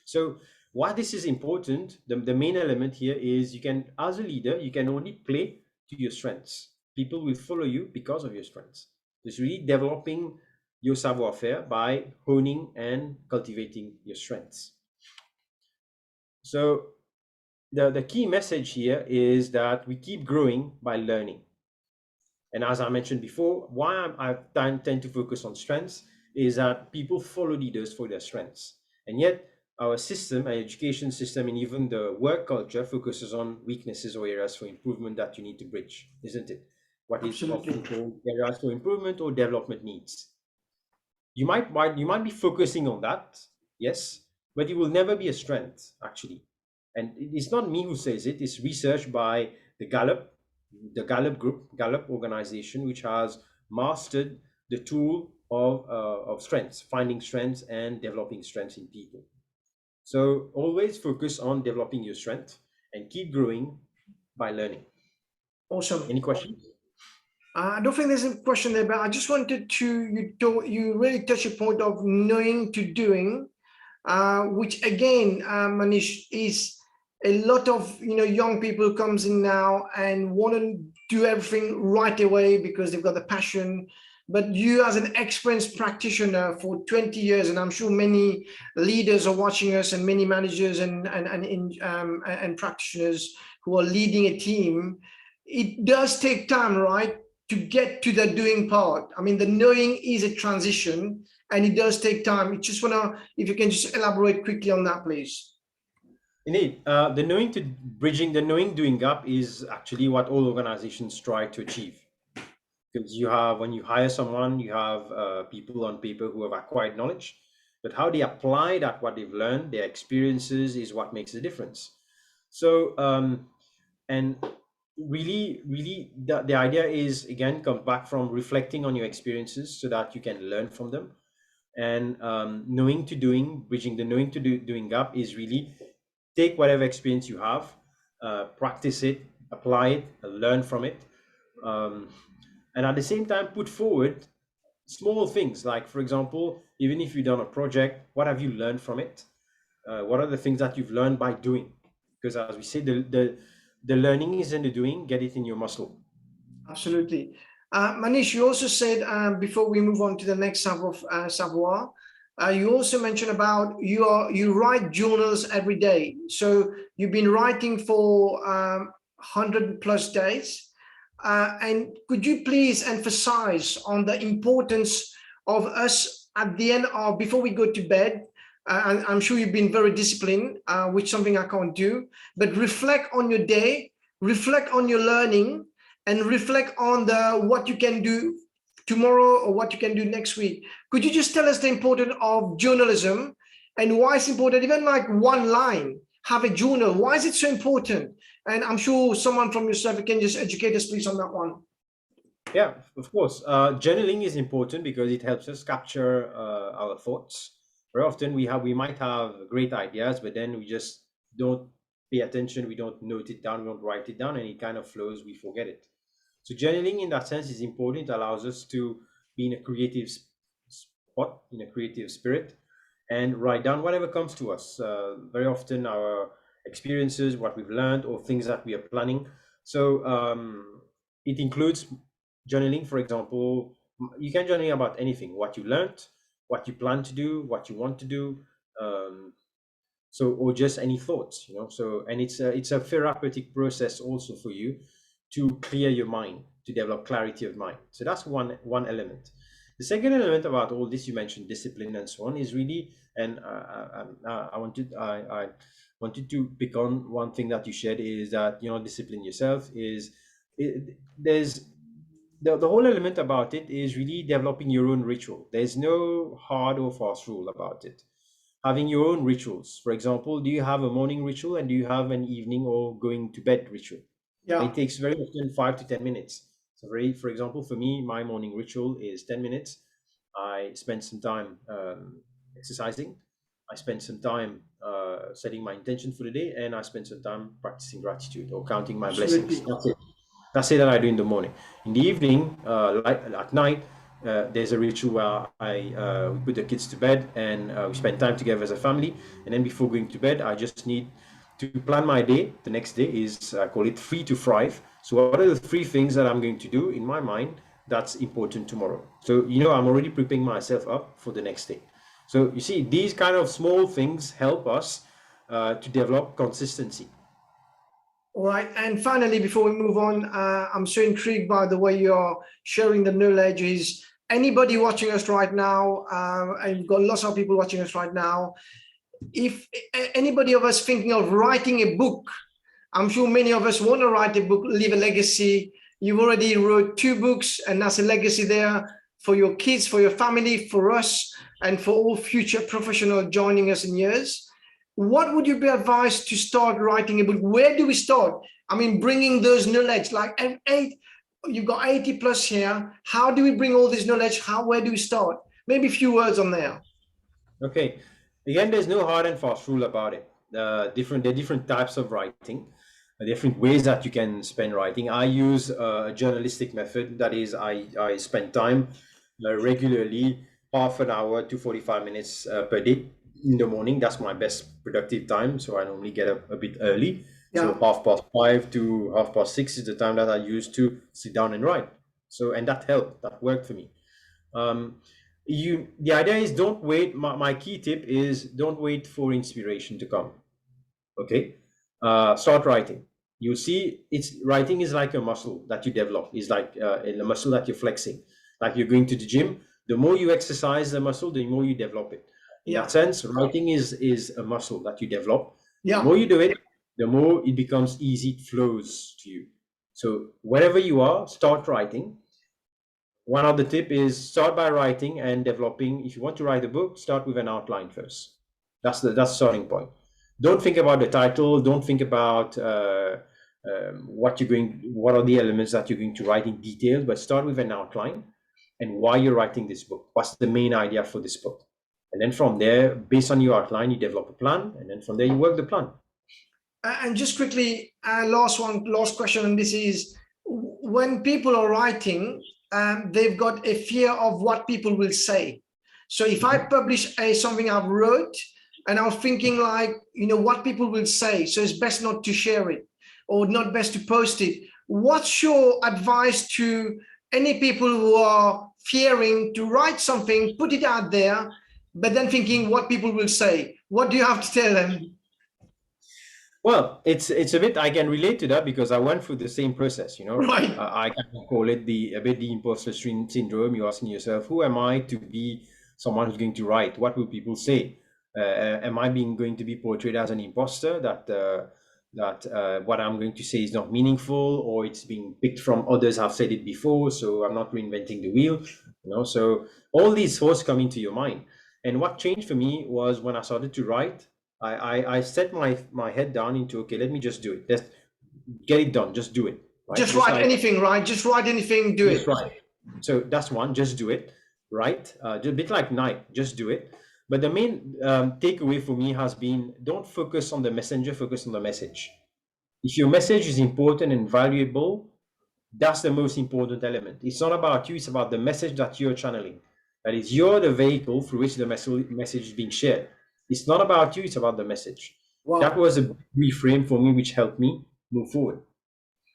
[SPEAKER 2] So why this is important, the main element here is you can, as a leader, you can only play to your strengths. People will follow you because of your strengths. It's really developing your savoir-faire by honing and cultivating your strengths. So the key message here is that we keep growing by learning. And as I mentioned before, why I tend to focus on strengths is that people follow leaders for their strengths. And yet our system, our education system, and even the work culture focuses on weaknesses or areas for improvement that you need to bridge, isn't it? What is often called areas for improvement or development needs. You might be focusing on that, yes, but it will never be a strength, actually. And it's not me who says it, it's research by the Gallup group, Gallup organization, which has mastered the tool of strengths, finding strengths and developing strengths in people. So always focus on developing your strength and keep growing by learning.
[SPEAKER 1] Awesome.
[SPEAKER 2] Any questions?
[SPEAKER 1] I don't think there's a question there, but I just wanted to, you really touch a point of knowing to doing, which again, Manish, is a lot of young people comes in now and want to do everything right away because they've got the passion. But you, as an experienced practitioner for 20 years, and I'm sure many leaders are watching us, and many managers and practitioners who are leading a team, it does take time, right, to get to the doing part. I mean, the knowing is a transition, and it does take time. I just want to, if you can just elaborate quickly on that, please.
[SPEAKER 2] Indeed, bridging the knowing doing gap is actually what all organizations try to achieve. Because when you hire someone, you have people on paper who have acquired knowledge, but how they apply that, what they've learned, their experiences, is what makes the difference. So, and really, the idea is, again, comes back from reflecting on your experiences so that you can learn from them. And knowing to doing, bridging the knowing to doing gap is really take whatever experience you have, practice it, apply it, learn from it. And at the same time, put forward small things like, for example, even if you've done a project, what have you learned from it? What are the things that you've learned by doing? Because as we say, the learning is in the doing, get it in your muscle.
[SPEAKER 1] Absolutely. Manish, you also said, before we move on to the next savoir, you also mentioned about you write journals every day. So you've been writing for 100+ days. And could you please emphasize on the importance of us at the end of, before we go to bed, and I'm sure you've been very disciplined, which is something I can't do, but reflect on your day reflect on your learning, and reflect on what you can do tomorrow or what you can do next week. Could you just tell us the importance of journalism and why it's important? Even like one line, have a journal. Why is it so important? And I'm sure someone from yourself can just educate us, please, on that one.
[SPEAKER 2] Yeah, of course. Journaling is important because it helps us capture our thoughts. Very often we might have great ideas, but then we just don't pay attention. We don't note it down. We don't write it down, and it kind of flows. We forget it. So journaling, in that sense, is important. It allows us to be in a creative spot, in a creative spirit, and write down whatever comes to us. Very often, our experiences, what we've learned, or things that we are planning. So it includes journaling. For example, you can journal about anything: what you learned, what you plan to do, what you want to do. Um, so, or just any thoughts, So, and it's a therapeutic process also for you to clear your mind, to develop clarity of mind. So that's one element. The second element about all this, you mentioned discipline and so on, is really, and I wanted to pick on one thing that you shared, is that discipline yourself is there's the whole element about it is really developing your own ritual. There's no hard or fast rule about it. Having your own rituals. For example, do you have a morning ritual and do you have an evening or going to bed ritual?
[SPEAKER 1] Yeah.
[SPEAKER 2] It takes very often 5 to 10 minutes. So, for example, for me, my morning ritual is 10 minutes. I spend some time exercising. I spend some time setting my intention for the day, and I spend some time practicing gratitude or counting my blessings.
[SPEAKER 1] Absolutely.
[SPEAKER 2] That's it. That's it that I do in the morning. In the evening, like at night, there's a ritual where we put the kids to bed and we spend time together as a family. And then before going to bed, I just need to plan my day. The next day is, I call it 3 to 5. So what are the 3 things that I'm going to do in my mind that's important tomorrow? So, I'm already preparing myself up for the next day. So you see, these kind of small things help us to develop consistency.
[SPEAKER 1] All right. And finally, before we move on, I'm so intrigued by the way you're sharing the knowledge. Is anybody watching us right now? And we've got lots of people watching us right now. If anybody of us thinking of writing a book, I'm sure many of us want to write a book, leave a legacy. You've already wrote 2 books, and that's a legacy there for your kids, for your family, for us, and for all future professionals joining us in years. What would you be advised to start writing a book? Where do we start? I mean, bringing those knowledge, like you've got 80 plus here. How do we bring all this knowledge? Where do we start? Maybe a few words on there.
[SPEAKER 2] Okay. Again, there's no hard and fast rule about it. There are different types of writing, different ways that you can spend writing. I use a journalistic method. That is, I spend time regularly, half an hour to 45 minutes per day in the morning. That's my best productive time. So I normally get up a bit early.
[SPEAKER 1] Yeah.
[SPEAKER 2] So 5:30 to 6:30 is the time that I use to sit down and write. So, and that helped. That worked for me. The idea is, don't wait. My key tip is, don't wait for inspiration to come. Okay. Start writing. You see, writing is like a muscle that you develop. It's like a muscle that you're flexing. Like you're going to the gym. The more you exercise the muscle, the more you develop it. In that sense, writing is a muscle that you develop.
[SPEAKER 1] Yeah.
[SPEAKER 2] The more you do it, the more it becomes easy. It flows to you. So wherever you are, start writing. One other tip is, start by writing and developing. If you want to write a book, start with an outline first. That's the starting point. Don't think about the title. Don't think about what are the elements that you're going to write in detail, but start with an outline and why you're writing this book. What's the main idea for this book? And then from there, based on your outline, you develop a plan, and then from there you work the plan.
[SPEAKER 1] And just quickly, last question, and this is, when people are writing, they've got a fear of what people will say. So if I publish something I've wrote, and I'm thinking like, what people will say, so it's best not to share it, or not best to post it. What's your advice to any people who are fearing to write something, put it out there, but then thinking what people will say? What do you have to tell them?
[SPEAKER 2] Well, it's a bit, I can relate to that because I went through the same process,
[SPEAKER 1] Right.
[SPEAKER 2] I kind of call it a bit the imposter syndrome. You're asking yourself, who am I to be someone who's going to write? What will people say? Am I going to be portrayed as an imposter that what I'm going to say is not meaningful, or it's being picked from others have said it before, so I'm not reinventing the wheel. So all these thoughts come into your mind. And what changed for me was when I started to write, I set my head down into, okay, let me just do it. Let's get it done. Just do it. Right?
[SPEAKER 1] Just write anything, right? Just write anything, do it.
[SPEAKER 2] Right. So that's one, just do it. Right. A bit like night, just do it. But the main takeaway for me has been, don't focus on the messenger, focus on the message. If your message is important and valuable, that's the most important element. It's not about you, it's about the message that you're channeling. That is, you're the vehicle through which the message is being shared. It's not about you, it's about the message.
[SPEAKER 1] Wow.
[SPEAKER 2] That was a reframe for me, which helped me move forward.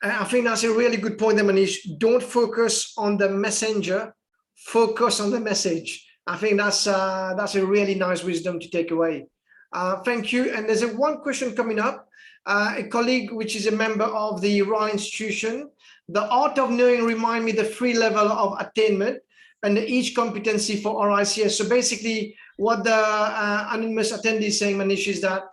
[SPEAKER 1] I think that's a really good point there, Manish. Don't focus on the messenger, focus on the message. I think that's a really nice wisdom to take away. Thank you. And there's one question coming up. A colleague, which is a member of the Royal Institution, the art of knowing remind me the 3 level of attainment and each competency for RICS. So basically what the anonymous attendee is saying, Manish, is that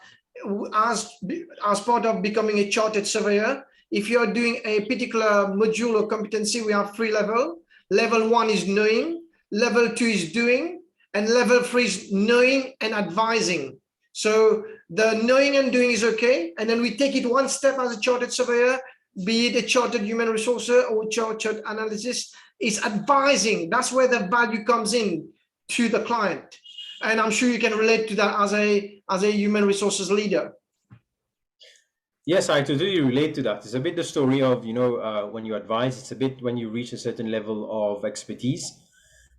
[SPEAKER 1] as part of becoming a chartered surveyor, if you're doing a particular module or competency, we have 3 levels. Level 1 is knowing, level 2 is doing, and level 3 is knowing and advising. So the knowing and doing is okay. And then we take it one step as a chartered surveyor, be it a chartered human resources or chartered analyst, is advising. That's where the value comes in to the client. And I'm sure you can relate to that as a human resources leader.
[SPEAKER 2] Yes, I totally relate to that. It's a bit the story of, when you advise, it's a bit when you reach a certain level of expertise,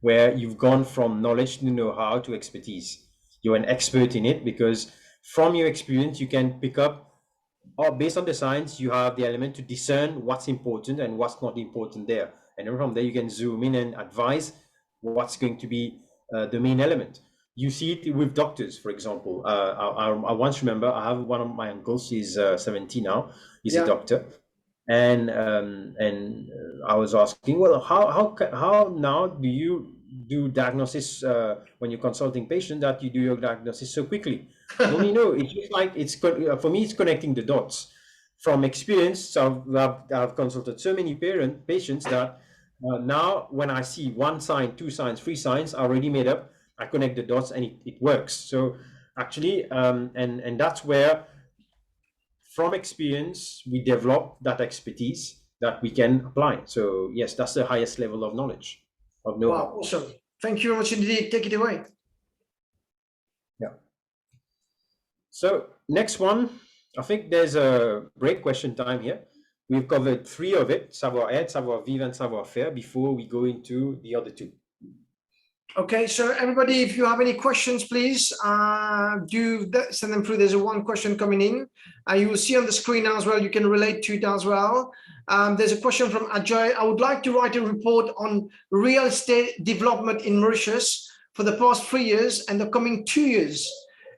[SPEAKER 2] where you've gone from knowledge to know-how to expertise. You're an expert in it because from your experience, you can pick up, or based on the science, you have the element to discern what's important and what's not important there. And then from there, you can zoom in and advise what's going to be the main element. You see it with doctors, for example. I once remember, I have one of my uncles, he's 70 now, he's a doctor. And I was asking, well, how now do you do diagnosis when you're consulting patients, that you do your diagnosis so quickly? It's just like, for me, it's connecting the dots. From experience, so I've consulted so many patients that now when I see 1 sign, 2 signs, 3 signs already made up, I connect the dots and it works. So actually, and that's where, from experience, we develop that expertise that we can apply. So yes, that's the highest level of knowledge, of know-how.
[SPEAKER 1] Wow, awesome. Thank you very much indeed. Take it away.
[SPEAKER 2] Yeah. So next one, I think there's a break question time here. We've covered 3 of it, Savoir, Etre, Savoir, Vivre, and Savoir-Faire, before we go into the other 2.
[SPEAKER 1] Okay, so everybody, if you have any questions, please do send them through. There's one question coming in. You will see on the screen as well. You can relate to it as well. There's a question from Ajay. I would like to write a report on real estate development in Mauritius for the past 3 years and the coming 2 years.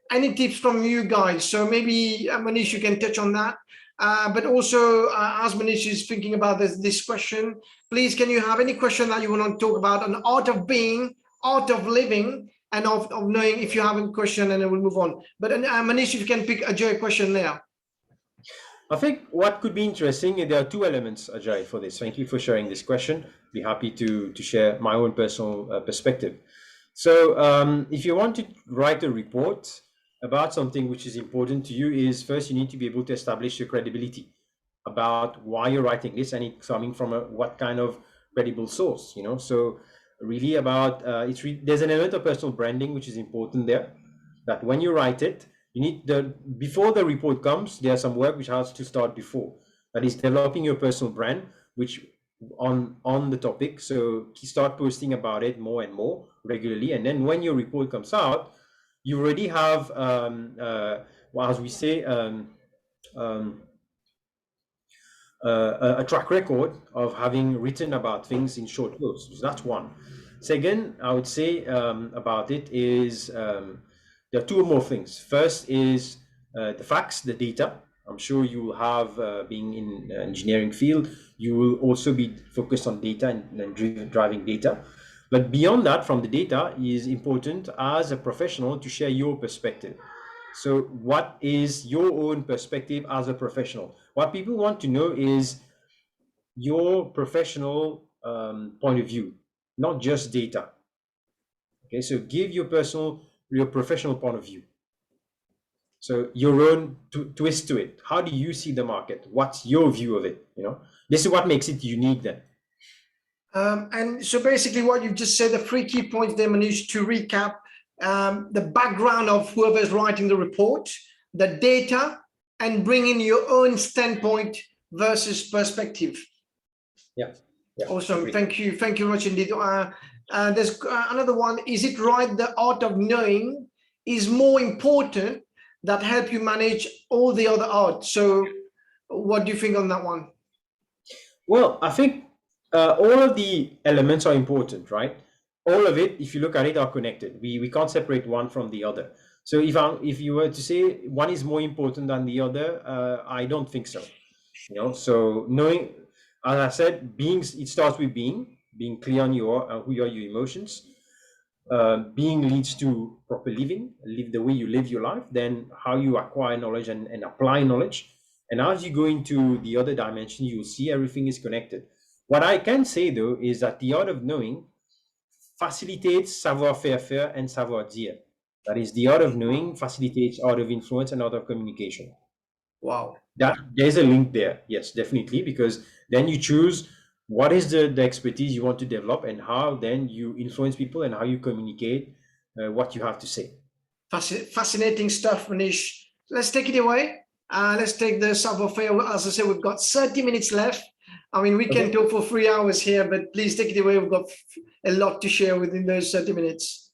[SPEAKER 1] Any tips from you guys? So maybe Manish, you can touch on that. But also, as Manish is thinking about this question, please, can you have any question that you want to talk about on art of being, art of living, and of knowing? If you have a question, and then we'll move on. But Manish, if you can pick a question there.
[SPEAKER 2] I think what could be interesting, there are 2 elements, Ajay, for this. Thank you for sharing this question. Be happy to share my own personal perspective. So if you want to write a report about something which is important to you, is first you need to be able to establish your credibility about why you're writing this, and it's coming from what kind of credible source, So really about there's an element of personal branding which is important there, that when you write it, you need before the report comes, there's some work which has to start before, that is developing your personal brand, which on the topic. So you start posting about it more and more regularly, and then when your report comes out, you already have as we say a track record of having written about things in short posts. So that's one. Second, I would say about it is there are 2 more things. First is the facts, the data. I'm sure you will have, being in the engineering field, you will also be focused on data and driving data. But beyond that, from the data, is important as a professional to share your perspective. So what is your own perspective as a professional? What people want to know is your professional point of view, not just data. Okay, so give your professional point of view. So your own twist to it. How do you see the market? What's your view of it? This is what makes it unique then.
[SPEAKER 1] And so basically what you've just said, the three key points there, Manish, to recap, the background of whoever's writing the report, the data, and bring in your own standpoint versus perspective.
[SPEAKER 2] Yeah.
[SPEAKER 1] Awesome.
[SPEAKER 2] Agreed.
[SPEAKER 1] Thank you. Thank you very much indeed. There's another one. Is it right the art of knowing is more important that help you manage all the other art? So what do you think on that one?
[SPEAKER 2] Well, I think all of the elements are important, right? All of it, if you look at it, are connected. We can't separate one from the other. So if you were to say one is more important than the other, I don't think so. So knowing, as I said, it starts with being clear on who are your emotions. Being leads to proper living, live the way you live your life, then how you acquire knowledge and apply knowledge. And as you go into the other dimension, you'll see everything is connected. What I can say though is that the art of knowing facilitates savoir faire and savoir dire. That is, the art of knowing facilitates art of influence and art of communication.
[SPEAKER 1] Wow.
[SPEAKER 2] That there's a link there, yes, definitely, because then you choose what is the expertise you want to develop and how then you influence people and how you communicate what you have to say.
[SPEAKER 1] Fascinating stuff, Manish. Let's take it away. Let's take the Savoir-Faire. As I said, we've got 30 minutes left. I mean, we can talk for 3 hours here, but please take it away. We've got a lot to share within those 30 minutes.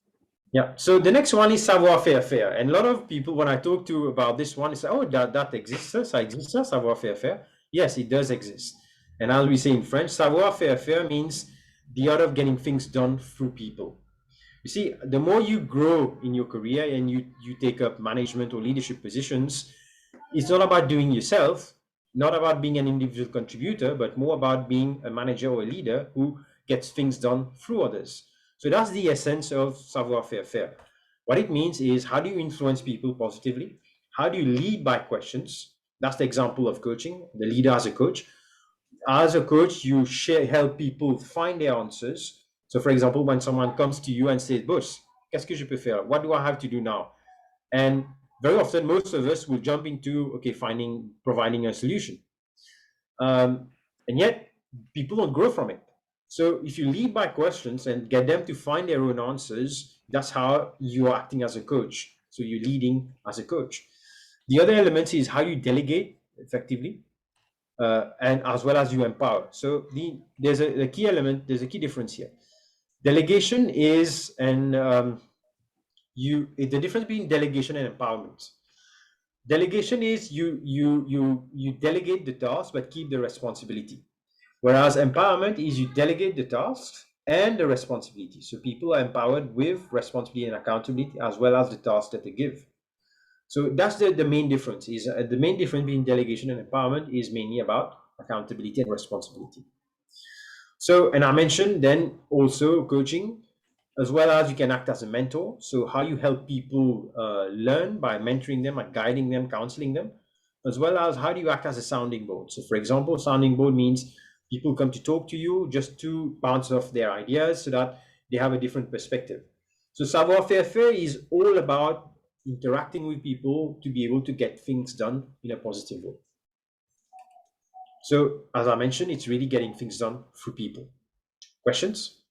[SPEAKER 2] Yeah. So the next one is Savoir Faire-Faire. And a lot of people, when I talk to about this one, say, oh, that exists, ça existe, Savoir Faire-Faire. Yes, it does exist. And as we say in French, Savoir Faire-Faire means the art of getting things done through people. You see, the more you grow in your career and you take up management or leadership positions, it's not about doing yourself, not about being an individual contributor, but more about being a manager or a leader who gets things done through others. So that's the essence of Savoir Faire-Faire. What it means is, how do you influence people positively? How do you lead by questions? That's the example of coaching, the leader as a coach. As a coach, you help people find their answers. So for example, when someone comes to you and says, boss, qu'est-ce que je peux faire? What do I have to do now? And very often, most of us will jump into, okay, providing a solution. And yet people don't grow from it. So if you lead by questions and get them to find their own answers, that's how you're acting as a coach. So you're leading as a coach. The other element is how you delegate effectively, and as well as you empower. So there's a key element, there's a key difference here. Delegation is the difference between delegation and empowerment. Delegation is you delegate the task but keep the responsibility. Whereas empowerment is you delegate the tasks and the responsibility. So people are empowered with responsibility and accountability as well as the tasks that they give. So that's the main difference. The main difference between delegation and empowerment is mainly about accountability and responsibility. So, and I mentioned then also coaching, as well as you can act as a mentor. So how you help people learn by mentoring them, and guiding them, counseling them, as well as how do you act as a sounding board. So for example, sounding board means people come to talk to you just to bounce off their ideas so that they have a different perspective. So Savoir Faire-Faire is all about interacting with people to be able to get things done in a positive way. So as I mentioned, it's really getting things done through people. Questions?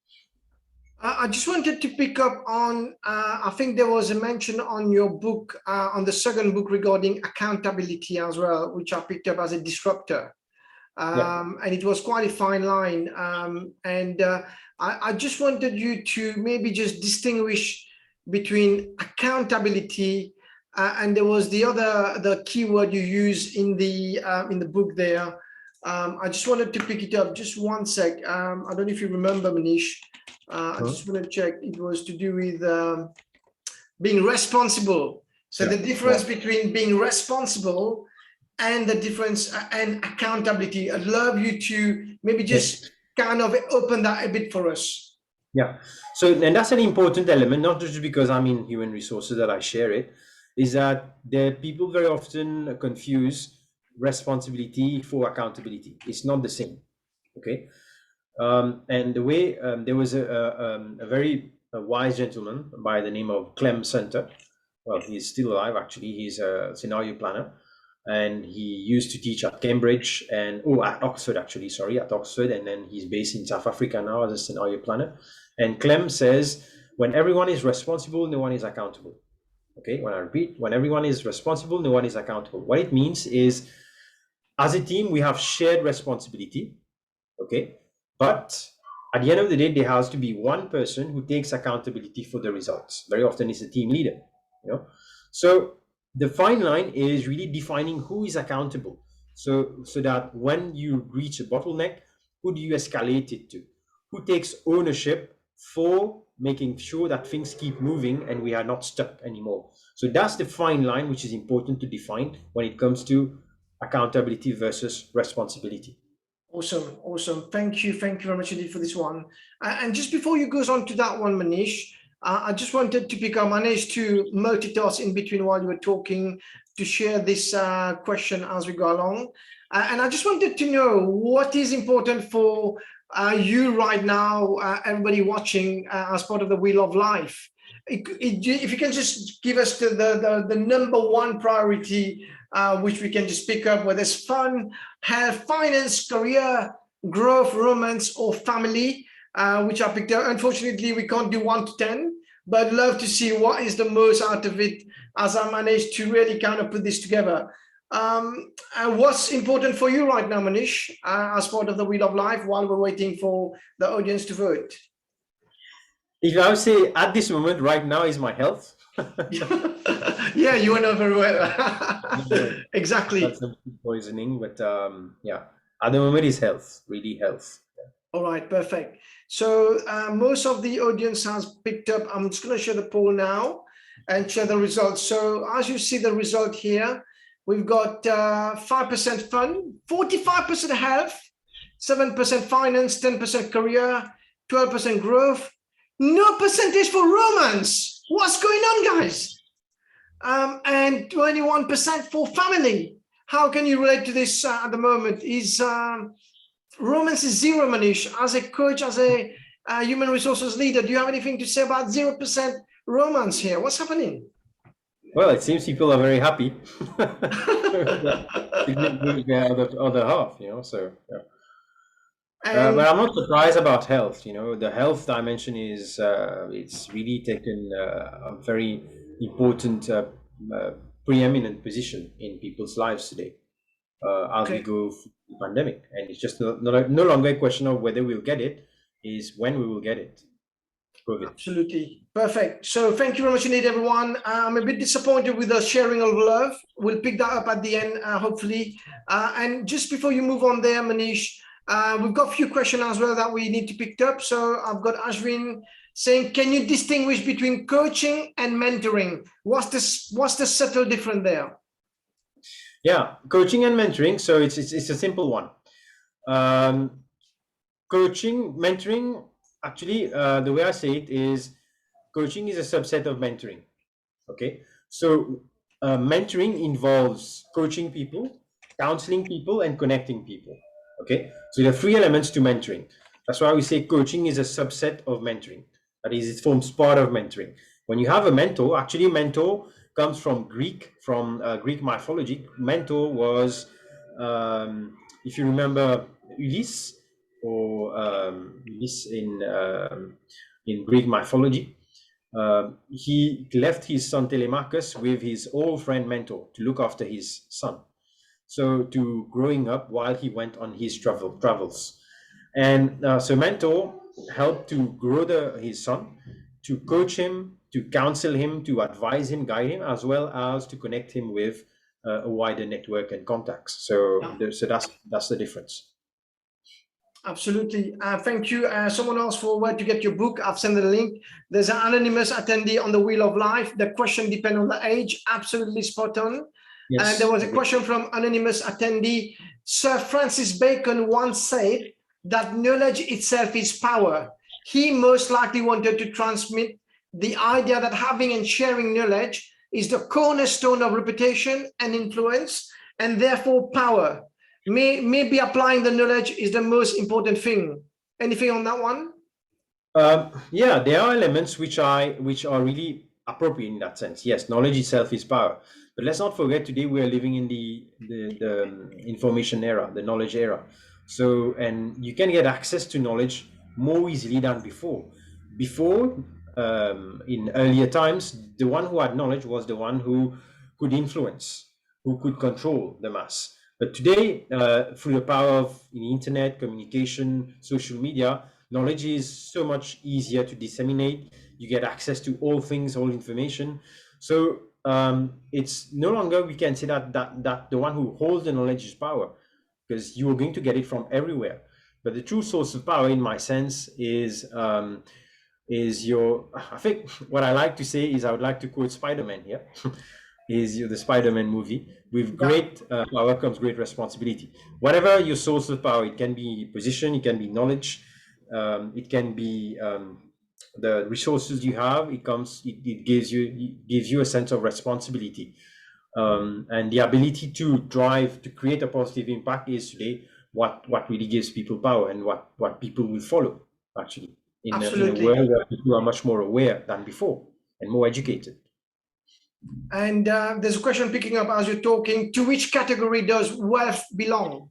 [SPEAKER 1] I just wanted to pick up on, I think there was a mention on your book, on the second book regarding accountability as well, which I picked up as a disruptor. And it was quite a fine line. I just wanted you to maybe just distinguish between accountability and there was the keyword you use in the book there. I just wanted to pick it up. Just one sec. I don't know if you remember, Manish. I just want to check. It was to do with being responsible. So the difference between being responsible and the difference and accountability. I'd love you to maybe just kind of open that a bit for us.
[SPEAKER 2] Yeah. So, and that's an important element, not just because I'm in human resources that I share it. is that the people very often confuse responsibility for accountability. It's not the same. Okay. And the way there was a very wise gentleman by the name of Clem Center. Well, he's still alive, actually. He's a scenario planner, and he used to teach at Cambridge and at Oxford, actually. Sorry, at Oxford, and then he's based in South Africa now as a scenario planner. And Clem says, when everyone is responsible, no one is accountable. Okay, when I repeat, when everyone is responsible, no one is accountable. What it means is, as a team, we have shared responsibility. Okay, but at the end of the day, there has to be one person who takes accountability for the results. Very often it's a team leader, you know. So the fine line is really defining who is accountable. So that when you reach a bottleneck, who do you escalate it to? Who takes ownership for making sure that things keep moving and we are not stuck anymore? So that's the fine line which is important to define when it comes to accountability versus responsibility.
[SPEAKER 1] Awesome, awesome. Thank you very much indeed for this one. And just before you goes on to that one, Manish, I just wanted to pick up. Managed to multitask in between while you were talking to share this question as we go along. And I just wanted to know what is important for you right now, everybody watching as part of the Wheel of Life. If you can just give us the number one priority, which we can just pick up, whether it's fun, health, finance, career, growth, romance, or family, which I picked up. Unfortunately, we can't do 1 to 10, but I'd love to see what is the most out of it as I managed to really kind of put this together. And what's important for you right now, Manish, as part of the Wheel of Life while we're waiting for the audience to vote?
[SPEAKER 2] If I would say at this moment, right now, is my health.
[SPEAKER 1] Yeah, you know very well. Exactly.
[SPEAKER 2] That's the poisoning, but yeah, at the moment is health, really health.
[SPEAKER 1] All right, perfect. So most of the audience has picked up. I'm just going to share the poll now and share the results. So as you see the result here, we've got 5% fun, 45% health, 7% finance, 10% career, 12% growth, no percentage for romance. What's going on, guys? And 21% for family. How can you relate to this at the moment? Is romance is zero, Manish. As a coach, as a human resources leader, do you have anything to say about 0% romance here? What's happening?
[SPEAKER 2] Well, it seems people are very happy. The other half, you know. So, yeah. But I'm not surprised about health. You know, the health dimension is it's really taken a very important, preeminent position in people's lives today as we go through the pandemic. And it's just no longer a question of whether we'll get it, is when we will get it. COVID.
[SPEAKER 1] Absolutely. Perfect. So thank you very much indeed, everyone. I'm a bit disappointed with the sharing of love. We'll pick that up at the end, hopefully. And just before you move on there, Manish, we've got a few questions as well that we need to pick up. So I've got Ashwin saying, can you distinguish between coaching and mentoring? What's the subtle difference there?
[SPEAKER 2] Yeah, coaching and mentoring. So it's a simple one. Coaching, mentoring, actually, the way I say it is, coaching is a subset of mentoring. Okay, so mentoring involves coaching people, counseling people, and connecting people. Okay, so there are 3 elements to mentoring. That's why we say coaching is a subset of mentoring. That is, it forms part of mentoring. When you have a mentor, actually, mentor comes from Greek mythology. Mentor was, if you remember, Ulysse, or Ulysse in Greek mythology. He left his son Telemachus with his old friend Mentor to look after his son. So to growing up while he went on his travels. And so Mentor helped to grow his son, to coach him, to counsel him, to advise him, guide him, as well as to connect him with a wider network and contacts. So that's the difference.
[SPEAKER 1] Absolutely. Thank you. Someone else for where to get your book. I've sent the link. There's an anonymous attendee on the Wheel of Life. The question depends on the age. Absolutely spot on. Yes. And there was a question from anonymous attendee. Sir Francis Bacon once said that knowledge itself is power. He most likely wanted to transmit the idea that having and sharing knowledge is the cornerstone of reputation and influence, and therefore power. Maybe applying the knowledge is the most important thing. Anything on that one?
[SPEAKER 2] Yeah, there are elements which are really appropriate in that sense. Yes, knowledge itself is power, but let's not forget today we are living in the information era, the knowledge era. So, and you can get access to knowledge more easily than before. Before, in earlier times, the one who had knowledge was the one who could influence, who could control the mass. But today, through the power of the internet, communication, social media, knowledge is so much easier to disseminate. You get access to all things, all information. So it's no longer we can say that the one who holds the knowledge is power, because you are going to get it from everywhere. But the true source of power, in my sense, is your. I think what I like to say is I would like to quote Spider-Man here. Is the Spider-Man movie. With great power comes great responsibility. Whatever your source of power, it can be position, it can be knowledge, it can be the resources you have. It gives you a sense of responsibility, and the ability to drive to create a positive impact is today what really gives people power and what people will follow. Actually, in a world where people are much more aware than before and more educated.
[SPEAKER 1] And there's a question picking up as you're talking. To which category does wealth belong?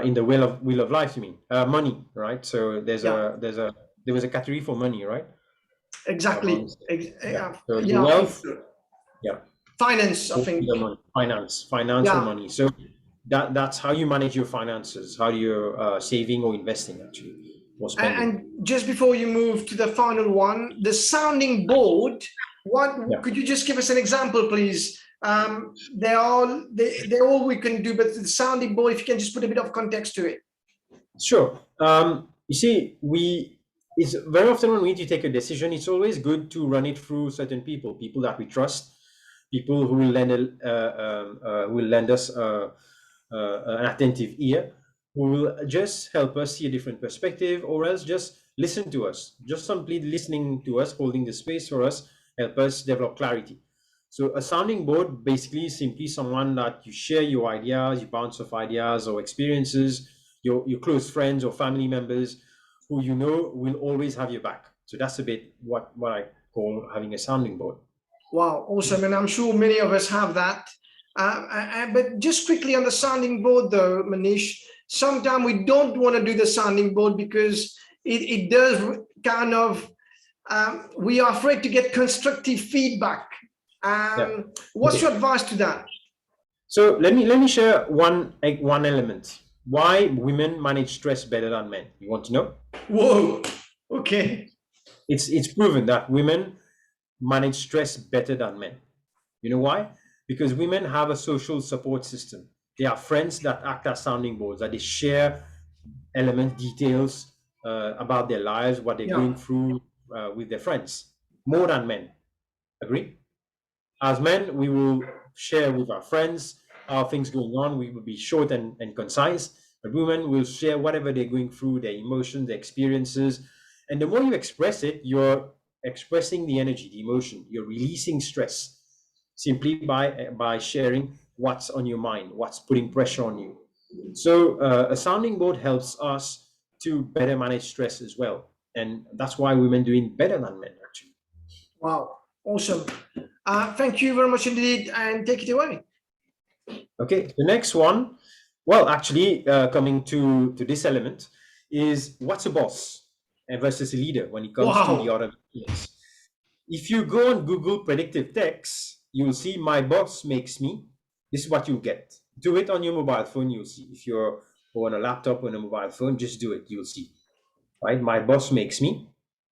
[SPEAKER 2] In the wheel of life, you mean money, right? So there was a category for money, right?
[SPEAKER 1] Exactly.
[SPEAKER 2] So the wealth,
[SPEAKER 1] finance, I think.
[SPEAKER 2] Financial money. So that's how you manage your finances, how you're saving or investing actually, or spending.
[SPEAKER 1] And just before you move to the final one, the sounding board. Could you just give us an example, please? They're all we can do, but the sounding board, if you can just put a bit of context to it.
[SPEAKER 2] Sure. You see, it's very often when we need to take a decision, it's always good to run it through certain people that we trust, people who will lend us an attentive ear, who will just help us see a different perspective, or else just listen to us, just simply listening to us, holding the space for us, help us develop clarity. So a sounding board basically is simply someone that you share your ideas, you bounce off ideas or experiences, your close friends or family members who you know will always have your back. So that's a bit what I call having a sounding board.
[SPEAKER 1] Wow, awesome. And I'm sure many of us have that. But just quickly on the sounding board though, Manish, sometimes we don't want to do the sounding board because it does kind of, we are afraid to get constructive feedback. What's your advice to that?
[SPEAKER 2] So let me share one element. Why women manage stress better than men? You want to know?
[SPEAKER 1] Whoa. Okay.
[SPEAKER 2] It's proven that women manage stress better than men. You know why? Because women have a social support system. They are friends that act as sounding boards, that they share details about their lives, what they're going through with their friends, more than men. Agree? As men, we will share with our friends how things going on. We will be short and concise. But women will share whatever they're going through, their emotions, their experiences. And the more you express it, you're expressing the energy, the emotion. You're releasing stress simply by sharing what's on your mind, what's putting pressure on you. So a sounding board helps us to better manage stress as well. And that's why women doing better than men, actually.
[SPEAKER 1] Wow, awesome. Thank you very much indeed, and take it away.
[SPEAKER 2] Okay, the next one, well, actually, coming to this element, is what's a boss versus a leader when it comes to the other things. If you go on Google predictive text, you'll see my boss makes me. This is what you'll get. Do it on your mobile phone, you'll see. If you're on a laptop or on a mobile phone, just do it, you'll see. Right? My boss makes me,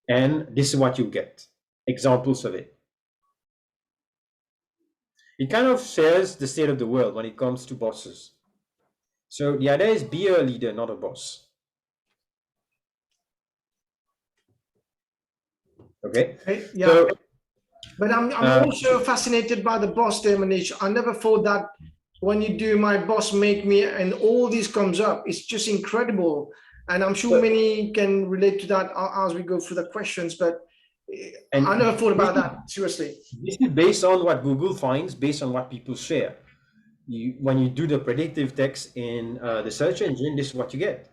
[SPEAKER 2] and this is what you get. Examples of it. It kind of shares the state of the world when it comes to bosses. So the idea is be a leader, not a boss. Okay.
[SPEAKER 1] Yeah. So, but I'm also fascinated by the boss there, Manish. I never thought that when you do my boss make me and all this comes up, it's just incredible. And I'm sure many can relate to that as we go through the questions. But
[SPEAKER 2] And
[SPEAKER 1] I never thought
[SPEAKER 2] this
[SPEAKER 1] about that, seriously.
[SPEAKER 2] is based on what Google finds, based on what people share. When you do the predictive text in the search engine, this is what you get.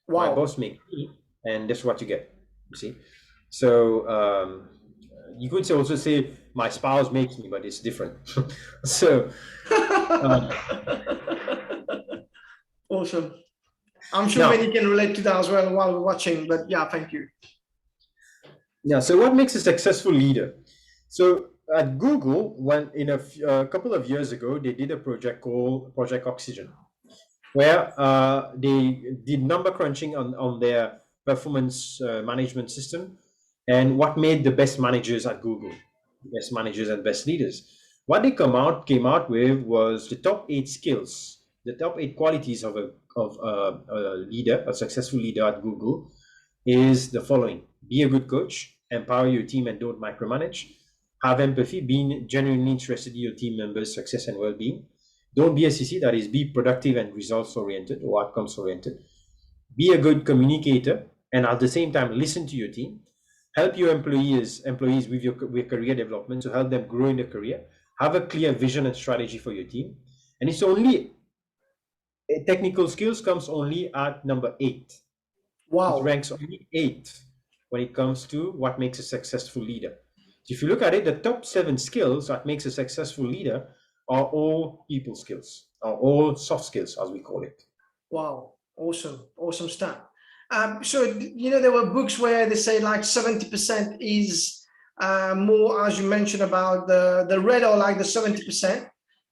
[SPEAKER 2] My
[SPEAKER 1] Wow.
[SPEAKER 2] boss makes me, and this is what you get. You see, so you could also say my spouse makes me, but it's different. So
[SPEAKER 1] Awesome. I'm sure
[SPEAKER 2] now,
[SPEAKER 1] many can relate to that as well while we're watching, but yeah, thank you.
[SPEAKER 2] yeah. So what makes a successful leader? So at Google, when in a couple of years ago, they did a project called Project Oxygen, where they did number crunching on their performance management system and what made the best managers at Google, best managers and best leaders. What they came out with was the top 8 skills, the top 8 qualities of a leader, a successful leader at Google, is the following: be a good coach, empower your team and don't micromanage, have empathy, being genuinely interested in your team members' success and well-being. Don't be a CC, that is, be productive and results oriented or outcomes oriented. Be a good communicator and at the same time listen to your team. Help your employees with with career development to help them grow in their career. Have a clear vision and strategy for your team. And it's only technical skills comes only at number 8. It
[SPEAKER 1] Wow.
[SPEAKER 2] ranks only 8 when it comes to what makes a successful leader. So if you look at it, the top 7 skills that makes a successful leader are all people skills, are all soft skills, as we call it.
[SPEAKER 1] Wow. Awesome. Awesome stat. So, there were books where they say like 70% is more, as you mentioned, about the red or like the 70%,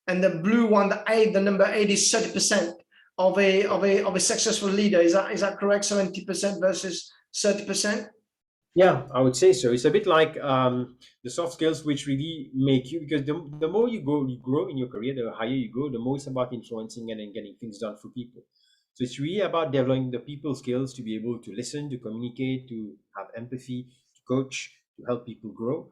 [SPEAKER 1] and the blue one, the number 8 is 30% of a successful leader. Is that correct? 70% versus 30%?
[SPEAKER 2] Yeah, I would say so. It's a bit like the soft skills which really make you, because the more you grow in your career, the higher you go, the more it's about influencing and then getting things done for people. So it's really about developing the people skills to be able to listen, to communicate, to have empathy, to coach, to help people grow.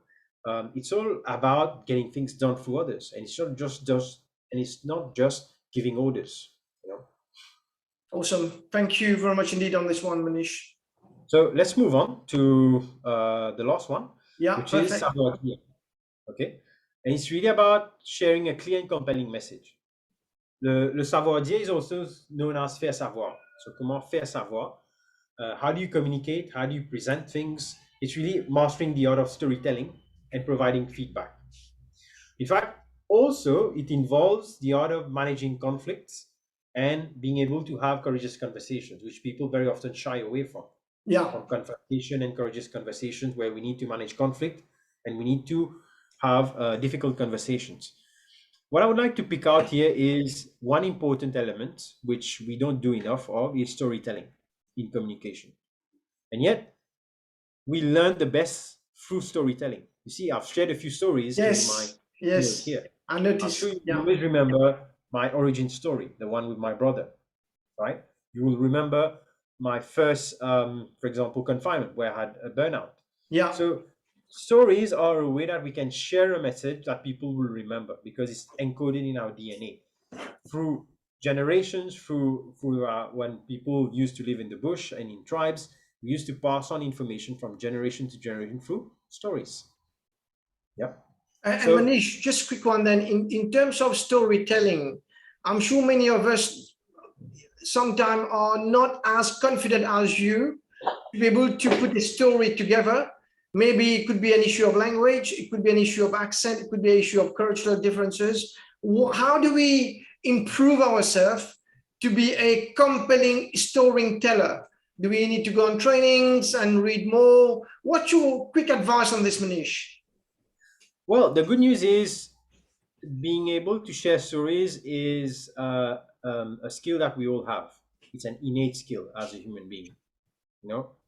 [SPEAKER 2] It's all about getting things done for others, and it's not just giving orders. You know.
[SPEAKER 1] Awesome. Thank you very much indeed on this one, Manish.
[SPEAKER 2] So let's move on to the last one,
[SPEAKER 1] Yeah,
[SPEAKER 2] which is
[SPEAKER 1] perfect.
[SPEAKER 2] Savoir. Okay, and it's really about sharing a clear and compelling message. Le savoir-dire is also known as faire savoir. So comment faire savoir? How do you communicate? How do you present things? It's really mastering the art of storytelling and providing feedback. In fact, also it involves the art of managing conflicts and being able to have courageous conversations, which people very often shy away
[SPEAKER 1] Yeah.
[SPEAKER 2] from confrontation and courageous conversations where we need to manage conflict and we need to have difficult conversations. What I would like to pick out here is one important element which we don't do enough of is storytelling in communication. And yet we learn the best through storytelling. You see, I've shared a few stories in my
[SPEAKER 1] Yes.
[SPEAKER 2] keynote
[SPEAKER 1] Yes.
[SPEAKER 2] here.
[SPEAKER 1] I
[SPEAKER 2] I'm sure
[SPEAKER 1] noticed.
[SPEAKER 2] you
[SPEAKER 1] Yeah.
[SPEAKER 2] always remember my origin story, the one with my brother, right? You will remember my first, for example, confinement where I had a burnout.
[SPEAKER 1] Yeah.
[SPEAKER 2] So stories are a way that we can share a message that people will remember because it's encoded in our DNA through generations, through when people used to live in the bush and in tribes, we used to pass on information from generation to generation through stories. Yeah.
[SPEAKER 1] And
[SPEAKER 2] So
[SPEAKER 1] Manish, just a quick one then. In terms of storytelling, I'm sure many of us sometimes are not as confident as you to be able to put a story together. Maybe it could be an issue of language, it could be an issue of accent, it could be an issue of cultural differences. How do we improve ourselves to be a compelling storyteller? Do we need to go on trainings and read more? What's your quick advice on this, Manish?
[SPEAKER 2] well, the good news is being able to share stories is a skill that we all have. It's an innate skill as a human being,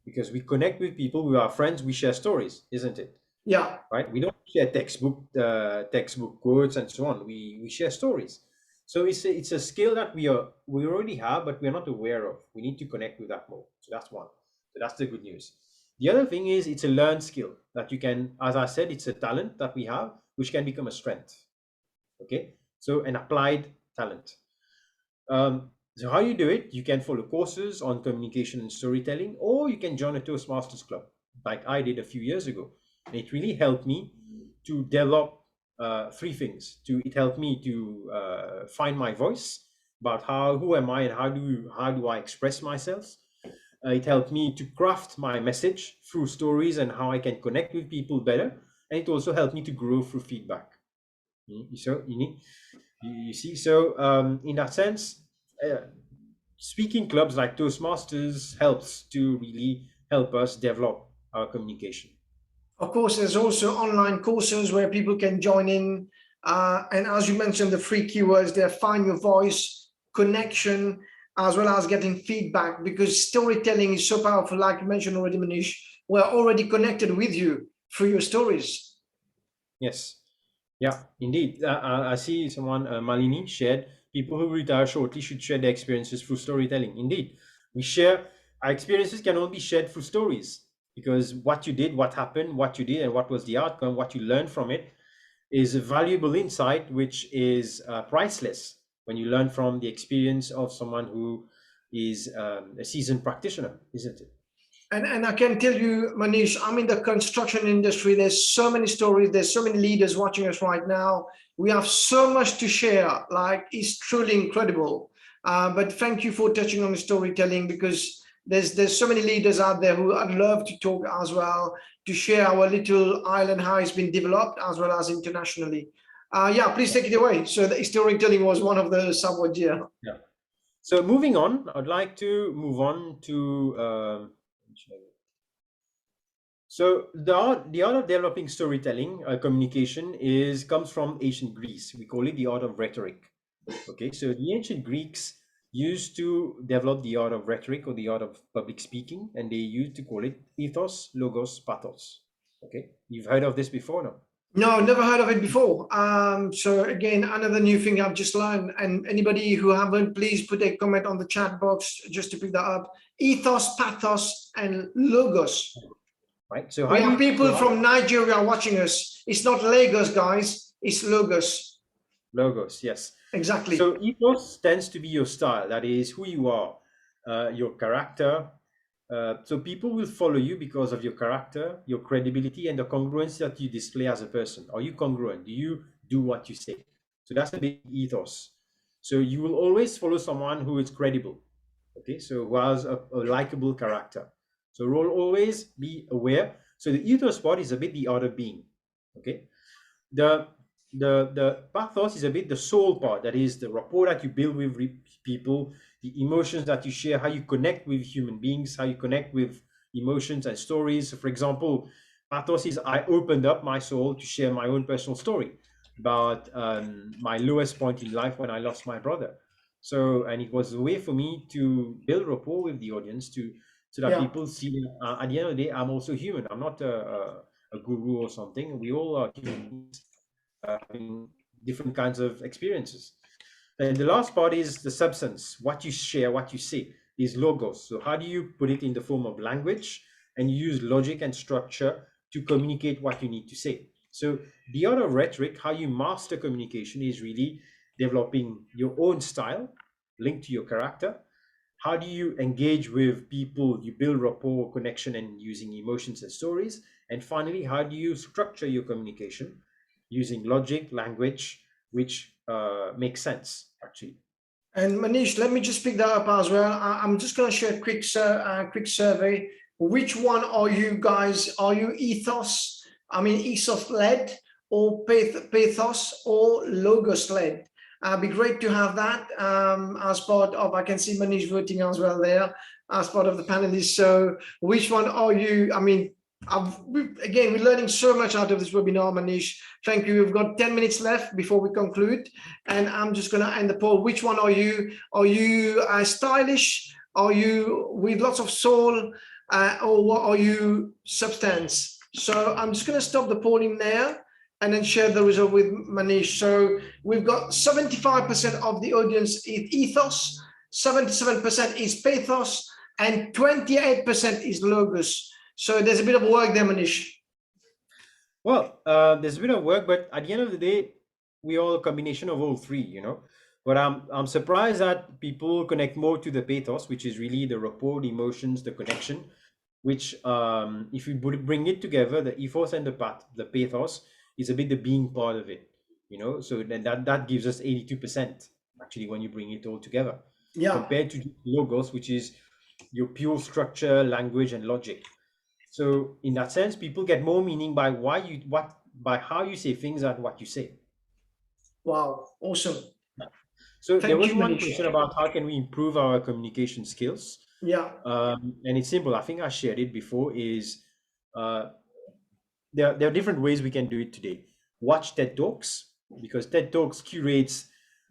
[SPEAKER 2] because we connect with people, with our friends, we share stories, isn't it?
[SPEAKER 1] Yeah.
[SPEAKER 2] Right? We don't share textbook quotes and so on. We share stories. So it's a skill that we already have, but we're not aware of. We need to connect with that more. So that's one. So that's the good news. The other thing is it's a learned skill that you can, as I said, it's a talent that we have, which can become a strength. Okay, so an applied talent. So how you do it, you can follow courses on communication and storytelling, or you can join a Toastmasters club like I did a few years ago. It really helped me to develop three things. It helped me to find my voice about who am I and how do I express myself. It helped me to craft my message through stories and how I can connect with people better. And it also helped me to grow through feedback. So you see, so in that sense, speaking clubs like Toastmasters helps to really help us develop our communication.
[SPEAKER 1] Of course, there's also online courses where people can join in. And as you mentioned, the free keywords there, find your voice, connection, as well as getting feedback, because storytelling is so powerful. Like you mentioned already, Manish, we're already connected with you through your stories.
[SPEAKER 2] Yes. Yeah, indeed. I see someone, Malini, shared people who retire shortly should share their experiences through storytelling. Indeed, we share our experiences can only be shared through stories because what you did, what happened, what you did, and what was the outcome, what you learned from it is a valuable insight, which is priceless when you learn from the experience of someone who is a seasoned practitioner, isn't it?
[SPEAKER 1] And I can tell you, Manish, I'm in the construction industry. There's so many stories. There's so many leaders watching us right now. We have so much to share. Like, it's truly incredible. But thank you for touching on the storytelling, because there's so many leaders out there who I'd love to talk as well, to share our little island, how it's been developed, as well as internationally. Yeah, please take it away. So the storytelling was one of the subwords here.
[SPEAKER 2] Yeah. So moving on, I'd like to move on to so the art of developing storytelling communication comes from ancient Greece. We call it the art of rhetoric. Okay, so the ancient Greeks used to develop the art of rhetoric or the art of public speaking, and they used to call it ethos, logos, pathos. Okay, you've heard of this before, no?
[SPEAKER 1] No, never heard of it before. So again, another new thing I've just learned. And anybody who haven't, please put a comment on the chat box just to pick that up. Ethos, pathos, and logos.
[SPEAKER 2] Right. So
[SPEAKER 1] We
[SPEAKER 2] how do
[SPEAKER 1] have
[SPEAKER 2] you
[SPEAKER 1] people from Nigeria watching us. It's not Lagos, guys. It's logos.
[SPEAKER 2] logos? Yes.
[SPEAKER 1] Exactly.
[SPEAKER 2] So ethos tends to be your style. That is who you are, your character. So people will follow you because of your character, your credibility, and the congruence that you display as a person. Are you congruent? Do you do what you say? So that's a big ethos. So you will always follow someone who is credible. Okay, so who has a likable character. So we'll always be aware. So the ethos part is a bit the art of being. Okay, the the pathos is a bit the soul part, that is the rapport that you build with people, the emotions that you share, how you connect with human beings, how you connect with emotions and stories. So for example, pathos is I opened up my soul to share my own personal story about my lowest point in life when I lost my brother. So and it was a way for me to build rapport with the audience, to so that
[SPEAKER 1] Yeah.
[SPEAKER 2] people see at the end of the day I'm also human. I'm not a guru or something. We all are human beings having different kinds of experiences. And the last part is the substance, what you share, what you say, is logos. So how do you put it in the form of language and you use logic and structure to communicate what you need to say. So the art of rhetoric, how you master communication, is really developing your own style linked to your character. How do you engage with people? You build rapport, connection, and using emotions and stories. And finally, how do you structure your communication using logic, language, which makes sense, actually.
[SPEAKER 1] And Manish, let me just pick that up as well. I'm just going to share a quick survey. Which one are you guys? Are you ethos? I mean, ethos led, or pathos, or logos led? Be great to have that as part of. I can see Manish voting as well there as part of the panelists. So, which one are you? I mean, again, we're learning so much out of this webinar, Manish. Thank you. We've got 10 minutes left before we conclude. And I'm just going to end the poll. Which one are you? Are you stylish? Are you with lots of soul? Or what are you substance? So I'm just going to stop the polling there and then share the result with Manish. So we've got 75% of the audience is ethos, 77% is pathos, and 28% is logos. So there's a bit of work there, Manish.
[SPEAKER 2] Well, there's a bit of work, but at the end of the day, we are a combination of all three, you know. But I'm surprised that people connect more to the pathos, which is really the rapport, the emotions, the connection, which if you bring it together, the ethos and the pathos is a bit the being part of it, so then that gives us 82% actually when you bring it all together,
[SPEAKER 1] Yeah.
[SPEAKER 2] compared to logos, which is your pure structure, language, and logic. So in that sense, people get more meaning by by how you say things and what you say.
[SPEAKER 1] Wow. Awesome.
[SPEAKER 2] So there
[SPEAKER 1] Thank
[SPEAKER 2] was
[SPEAKER 1] you,
[SPEAKER 2] one
[SPEAKER 1] Manish.
[SPEAKER 2] question about how can we improve our communication skills.
[SPEAKER 1] Yeah.
[SPEAKER 2] And it's simple. I think I shared it before. Is uh, there are different ways we can do it today. Watch TED Talks, because TED Talks curates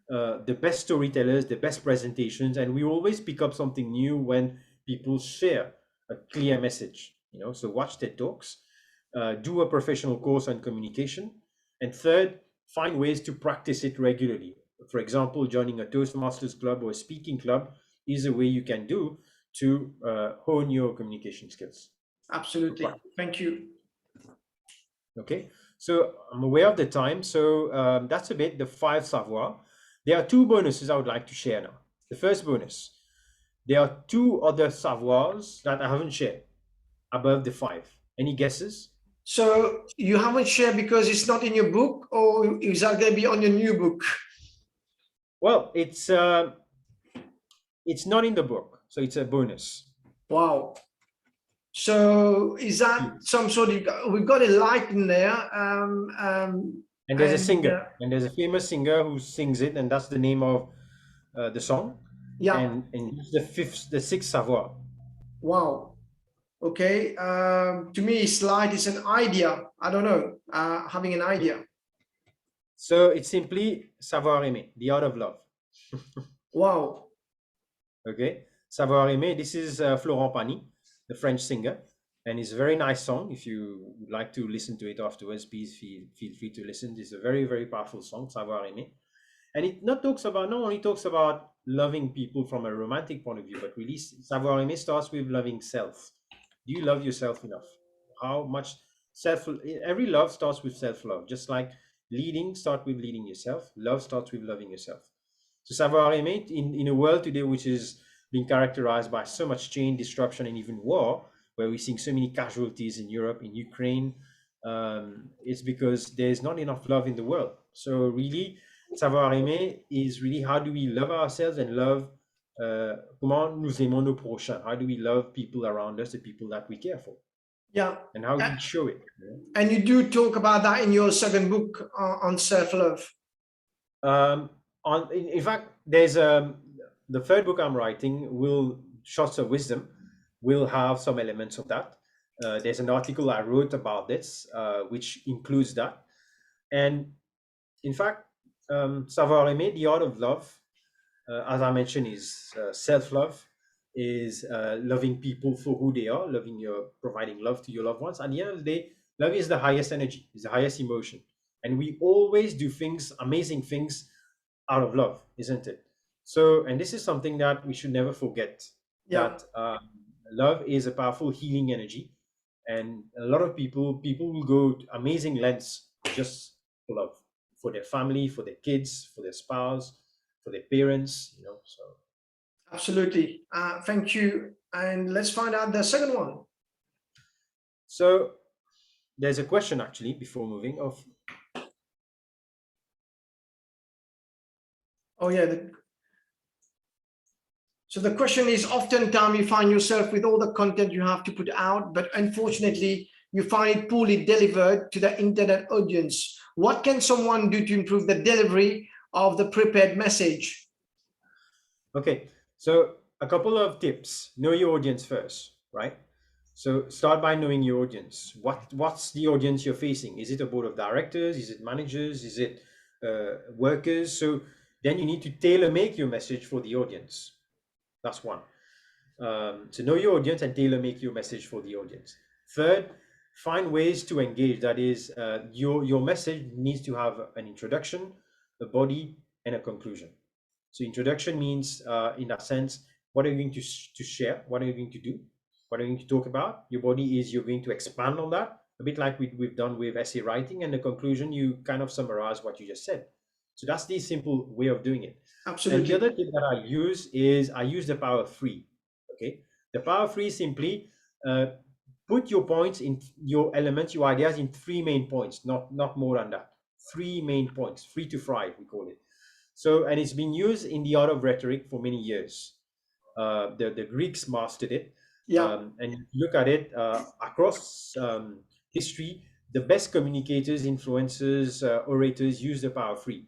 [SPEAKER 2] the best storytellers, the best presentations, and we always pick up something new when people share a clear message. So watch TED Talks, do a professional course on communication, and third, find ways to practice it regularly. For example, joining a Toastmasters club or a speaking club is a way you can do to hone your communication skills. To
[SPEAKER 1] Absolutely.
[SPEAKER 2] practice.
[SPEAKER 1] Thank you.
[SPEAKER 2] Okay, so I'm aware of the time. So that's a bit the 5 savoir. There are 2 bonuses I would like to share now. The first bonus, there are 2 other savoirs that I haven't shared above the 5. Any guesses?
[SPEAKER 1] So you haven't shared because it's not in your book, or is that going to be on your new book?
[SPEAKER 2] Well, it's not in the book, so it's a bonus.
[SPEAKER 1] Wow. So is that some sort of, we've got a light in there,
[SPEAKER 2] And there's a
[SPEAKER 1] and
[SPEAKER 2] singer, and there's a famous singer who sings it, and that's the name of the song.
[SPEAKER 1] yeah.
[SPEAKER 2] And it's the 6th savoir.
[SPEAKER 1] Wow. Okay. To me, slide is an idea. I don't know. Having an idea.
[SPEAKER 2] So it's simply savoir aimer, the art of love.
[SPEAKER 1] Wow.
[SPEAKER 2] Okay, Savoir aimer. This is Florent Pagny, the French singer, and it's a very nice song. If you would like to listen to it afterwards, please feel free to listen. It's a very, very powerful song, Savoir aimer, and it not only talks about loving people from a romantic point of view, but really Savoir aimer starts with loving self. Do you love yourself enough? How much self? Every love starts with self-love, just like leading start with leading yourself. Love starts with loving yourself. So Savoir aimer, in a world today which is being characterized by so much change, disruption, and even war, where we're seeing so many casualties in Europe, in Ukraine, it's because there's not enough love in the world. So really, Savoir aimer is really how do we love ourselves and love comment nous aimons nos prochains? How do we love people around us, the people that we care for,
[SPEAKER 1] Yeah.
[SPEAKER 2] and how do we show it?
[SPEAKER 1] And you do talk about that in your second book on self-love.
[SPEAKER 2] Um, in fact, there's the third book I'm writing will Shots of Wisdom will have some elements of that. There's an article I wrote about this, which includes that. And in fact, Savoir aimer, the art of love, as I mentioned, is self-love, is loving people for who they are, providing love to your loved ones. At the end of the day, love is the highest energy, is the highest emotion, and we always do things, amazing things, out of love, isn't it? So, and this is something that we should never forget,
[SPEAKER 1] Yeah.
[SPEAKER 2] that love is a powerful healing energy, and a lot of people will go to amazing lengths just for love, for their family, for their kids, for their spouse, for their parents. So
[SPEAKER 1] Absolutely. Thank you. And let's find out the second one.
[SPEAKER 2] so there's a question actually before moving of
[SPEAKER 1] Oh yeah. So the question is, oftentimes you find yourself with all the content you have to put out, but unfortunately you find it poorly delivered to the internet audience. What can someone do to improve the delivery of the prepared message?
[SPEAKER 2] okay, so a couple of tips. Know your audience first, right? So start by knowing your audience. What's the audience you're facing? Is it a board of directors? Is it managers? Is it workers? So then you need to tailor make your message for the audience. That's one. So know your audience and tailor make your message for the audience. Third, find ways to engage. That is, your message needs to have an introduction, a body, and a conclusion. So introduction means, in that sense, what are you going to share? What are you going to do? What are you going to talk about? Your body is you're going to expand on that, a bit like we've done with essay writing. And the conclusion, you kind of summarize what you just said. So that's the simple way of doing it. And the
[SPEAKER 1] Absolutely.
[SPEAKER 2] other tip that I use is I use the power of three. Okay, the power of three is simply uh, put your points in your elements, your ideas in three main points, not more than that. Three main points, 3 to 5, we call it. So, and it's been used in the art of rhetoric for many years. The Greeks mastered it.
[SPEAKER 1] Yeah.
[SPEAKER 2] And if you look at it across history, the best communicators, influencers, orators use the power of three.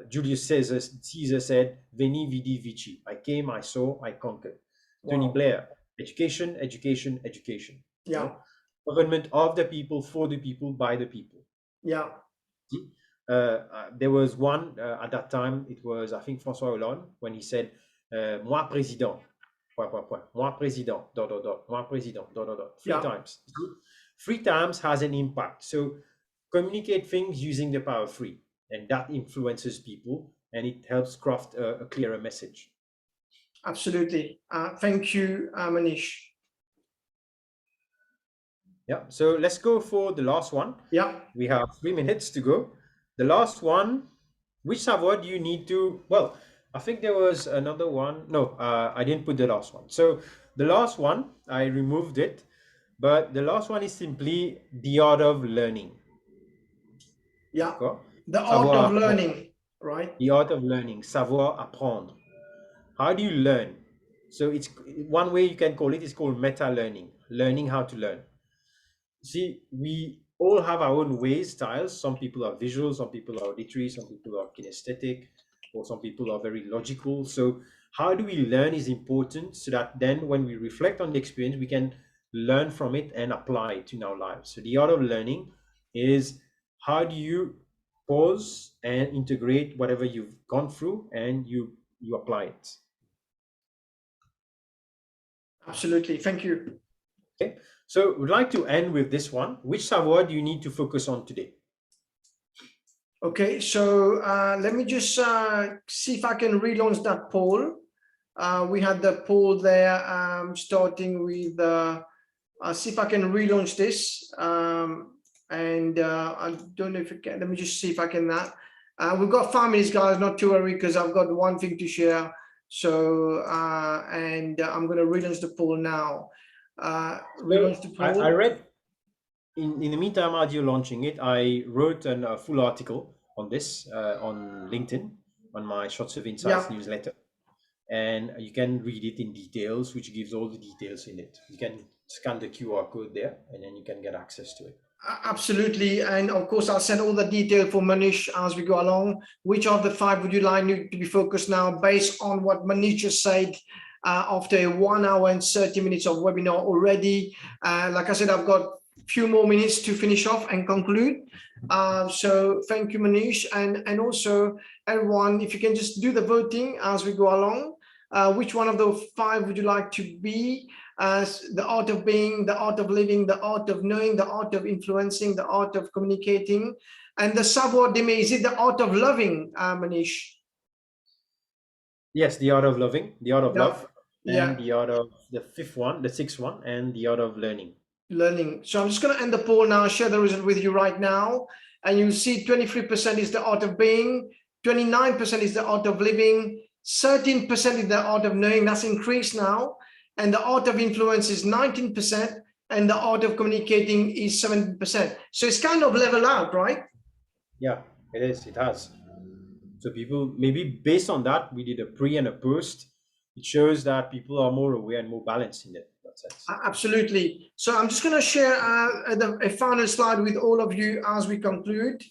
[SPEAKER 2] Julius Caesar said, Veni, vidi, vici. I came, I saw, I conquered. Tony
[SPEAKER 1] Wow.
[SPEAKER 2] Blair, education, education, education. You
[SPEAKER 1] Yeah.
[SPEAKER 2] know, government of the people, for the people, by the people.
[SPEAKER 1] Yeah.
[SPEAKER 2] See? There was one at that time, it was, I think, François Hollande, when he said, moi président, point, point, point, moi président, dot, dot, dot, moi président, dot, dot, dot, three
[SPEAKER 1] Yeah.
[SPEAKER 2] times. See? 3 times has an impact. So communicate things using the power of three, and that influences people, and it helps craft a clearer message.
[SPEAKER 1] Absolutely. Thank you, Manish.
[SPEAKER 2] Yeah, so let's go for the last one.
[SPEAKER 1] Yeah.
[SPEAKER 2] We have 3 minutes to go. The last one, which savoir do you need to, well, I think there was another one. No, I didn't put the last one. So the last one, I removed it, but the last one is simply the art of learning.
[SPEAKER 1] Yeah.
[SPEAKER 2] D'accord?
[SPEAKER 1] The art
[SPEAKER 2] Savoir
[SPEAKER 1] of
[SPEAKER 2] apprendre.
[SPEAKER 1] learning, right?
[SPEAKER 2] The art of learning, savoir apprendre. How do you learn? So it's one way you can call it is called meta learning, learning how to learn. See, we all have our own ways, styles. Some people are visual, some people are auditory, some people are kinesthetic, or some people are very logical. So how do we learn is important, so that then when we reflect on the experience, we can learn from it and apply it in our lives. So the art of learning is, how do you pause and integrate whatever you've gone through, and you apply it.
[SPEAKER 1] Absolutely. Thank you.
[SPEAKER 2] Okay, so we'd like to end with this one. Which savoir do you need to focus on today?
[SPEAKER 1] Okay, so let me just see if I can relaunch that poll. We had the poll there, starting with, see if I can relaunch this. And I don't know if it can, let me just see if I can that. We've got 5 minutes, guys, not to worry, because I've got one thing to share. So, and I'm going to relaunch the poll now. Relaunch the poll.
[SPEAKER 2] I read, in the meantime, as you're launching it, I wrote a full article on this on LinkedIn, on my Shots of Insights newsletter. And you can read it in details, which gives all the details in it. You can scan the QR code there, and then you can get access to it.
[SPEAKER 1] Absolutely. And of course, I'll send all the detail for Manish as we go along. Which of the 5 would you like to be focused now, based on what Manish just said? After 1 hour and 30 minutes of webinar already, like I said, I've got a few more minutes to finish off and conclude. So thank you, Manish, and also everyone, if you can just do the voting as we go along. Which one of those 5 would you like to be? The art of being, the art of living, the art of knowing, the art of influencing, the art of communicating, and the savoir d'aimer. Is it the art of loving, Manish?
[SPEAKER 2] Yes, the art of loving, the art of love, and
[SPEAKER 1] Yeah.
[SPEAKER 2] the art of the 6th one, and the art of learning.
[SPEAKER 1] Learning. So I'm just going to end the poll now, share the result with you right now. And you'll see 23% is the art of being, 29% is the art of living, 13% is the art of knowing. That's increased now. And the art of influence is 19%, and the art of communicating is 7%. So it's kind of level out, right?
[SPEAKER 2] Yeah, it is. It has. So people, maybe based on that, we did a pre and a post. It shows that people are more aware and more balanced in that sense.
[SPEAKER 1] Absolutely. So I'm just going to share a final slide with all of you as we conclude.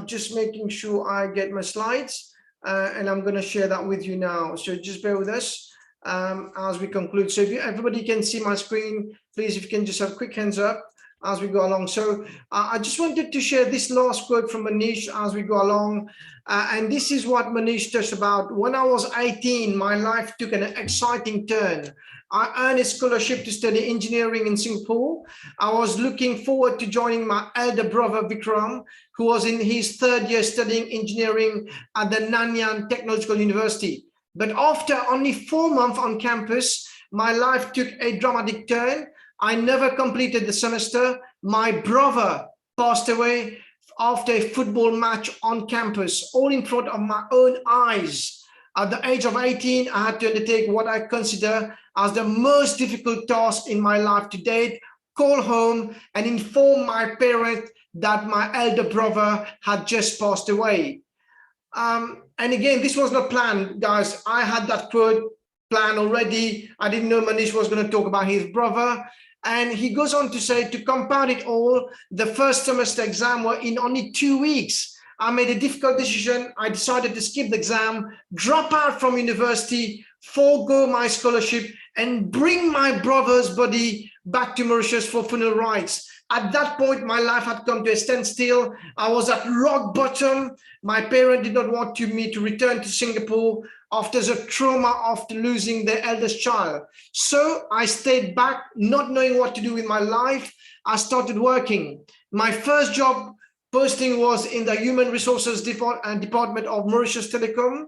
[SPEAKER 1] Just making sure I get my slides, and I'm going to share that with you now. So just bear with us as we conclude. So if everybody can see my screen, please, if you can just have quick hands up as we go along. So I just wanted to share this last quote from Manish as we go along. And this is what Manish touched about. When I was 18, my life took an exciting turn. I earned a scholarship to study engineering in Singapore. I was looking forward to joining my elder brother, Vikram, who was in his 3rd year studying engineering at the Nanyang Technological University. But after only 4 months on campus, my life took a dramatic turn. I never completed the semester. My brother passed away after a football match on campus, all in front of my own eyes. At the age of 18, I had to undertake what I consider as the most difficult task in my life to date: call home and inform my parents that my elder brother had just passed away. And again, this was not planned, guys. I had that quote planned already. I didn't know Manish was going to talk about his brother. And he goes on to say, to compound it all, the first semester exam were in only 2 weeks. I made a difficult decision. I decided to skip the exam, drop out from university, forego my scholarship, and bring my brother's body back to Mauritius for funeral rites. At that point, my life had come to a standstill. I was at rock bottom. My parents did not want me to return to Singapore after the trauma after losing their eldest child. So I stayed back, not knowing what to do with my life. I started working. My first job posting was in the Human Resources Department of Mauritius Telecom.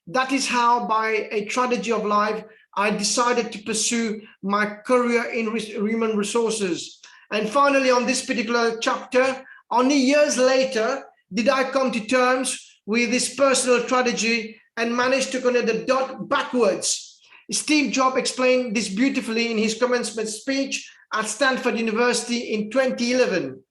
[SPEAKER 1] That is how, by a tragedy of life, I decided to pursue my career in human resources. And finally, on this particular chapter, only years later, did I come to terms with this personal tragedy and managed to connect the dot backwards. Steve Jobs explained this beautifully in his commencement speech at Stanford University in 2011.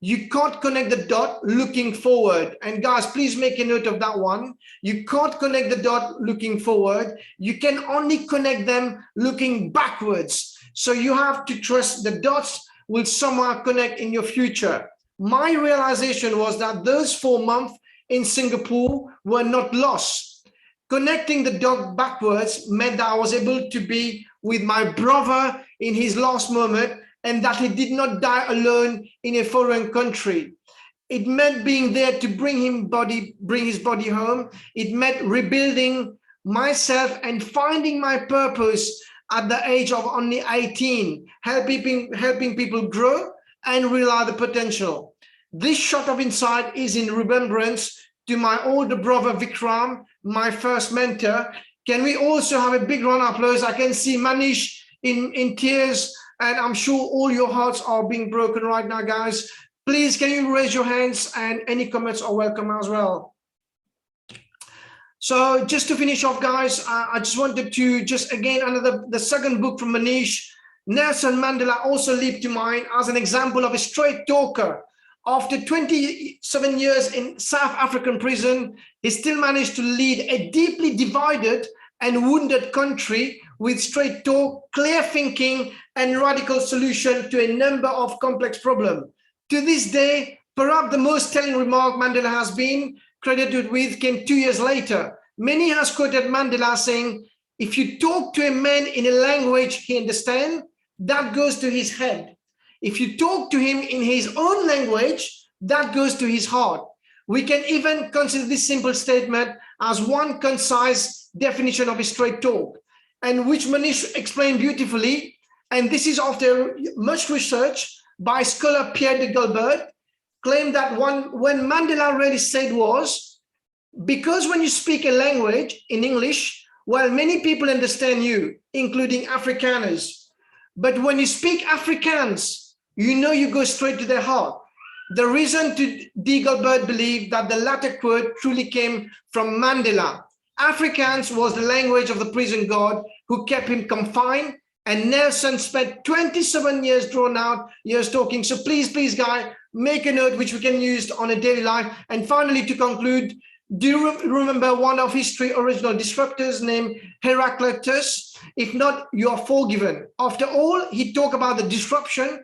[SPEAKER 1] You can't connect the dot looking forward. And guys, please make a note of that one. You can't connect the dot looking forward. You can only connect them looking backwards. So you have to trust the dots will somehow connect in your future. My realization was that those 4 months in Singapore were not lost. Connecting the dot backwards meant that I was able to be with my brother in his last moment, and that he did not die alone in a foreign country. It meant being there to bring his body home. It meant rebuilding myself and finding my purpose at the age of only 18, helping people grow and realize the potential. This shot of insight is in remembrance to my older brother Vikram, my first mentor. Can we also have a big round of applause? I can see Manish in tears, and I'm sure all your hearts are being broken right now, guys. Please, can you raise your hands, and any comments are welcome as well. So just to finish off, guys, I just wanted to the second book from Manish. Nelson Mandela also leaped to mind as an example of a straight talker. After 27 years in South African prison, he still managed to lead a deeply divided and wounded country with straight talk, clear thinking, and radical solution to a number of complex problems. To this day, perhaps the most telling remark Mandela has been credited with came 2 years later. Many has quoted Mandela saying, if you talk to a man in a language he understands, that goes to his head. If you talk to him in his own language, that goes to his heart. We can even consider this simple statement as one concise definition of a straight talk, and which Manish explained beautifully. And this is after much research by scholar Pierre de Gilbert, claimed that when Mandela really said was, because when you speak a language in English, well, many people understand you, including Afrikaners. But when you speak Afrikaans, you know you go straight to their heart. The reason to de Gilbert believed that the latter quote truly came from Mandela. Afrikaans was the language of the prison guard who kept him confined, and Nelson spent 27 years drawn out, years talking. So please, guys, make a note which we can use on a daily life. And finally, to conclude, do you remember one of history's original disruptors named Heraclitus? If not, you are forgiven. After all, he talked about the disruption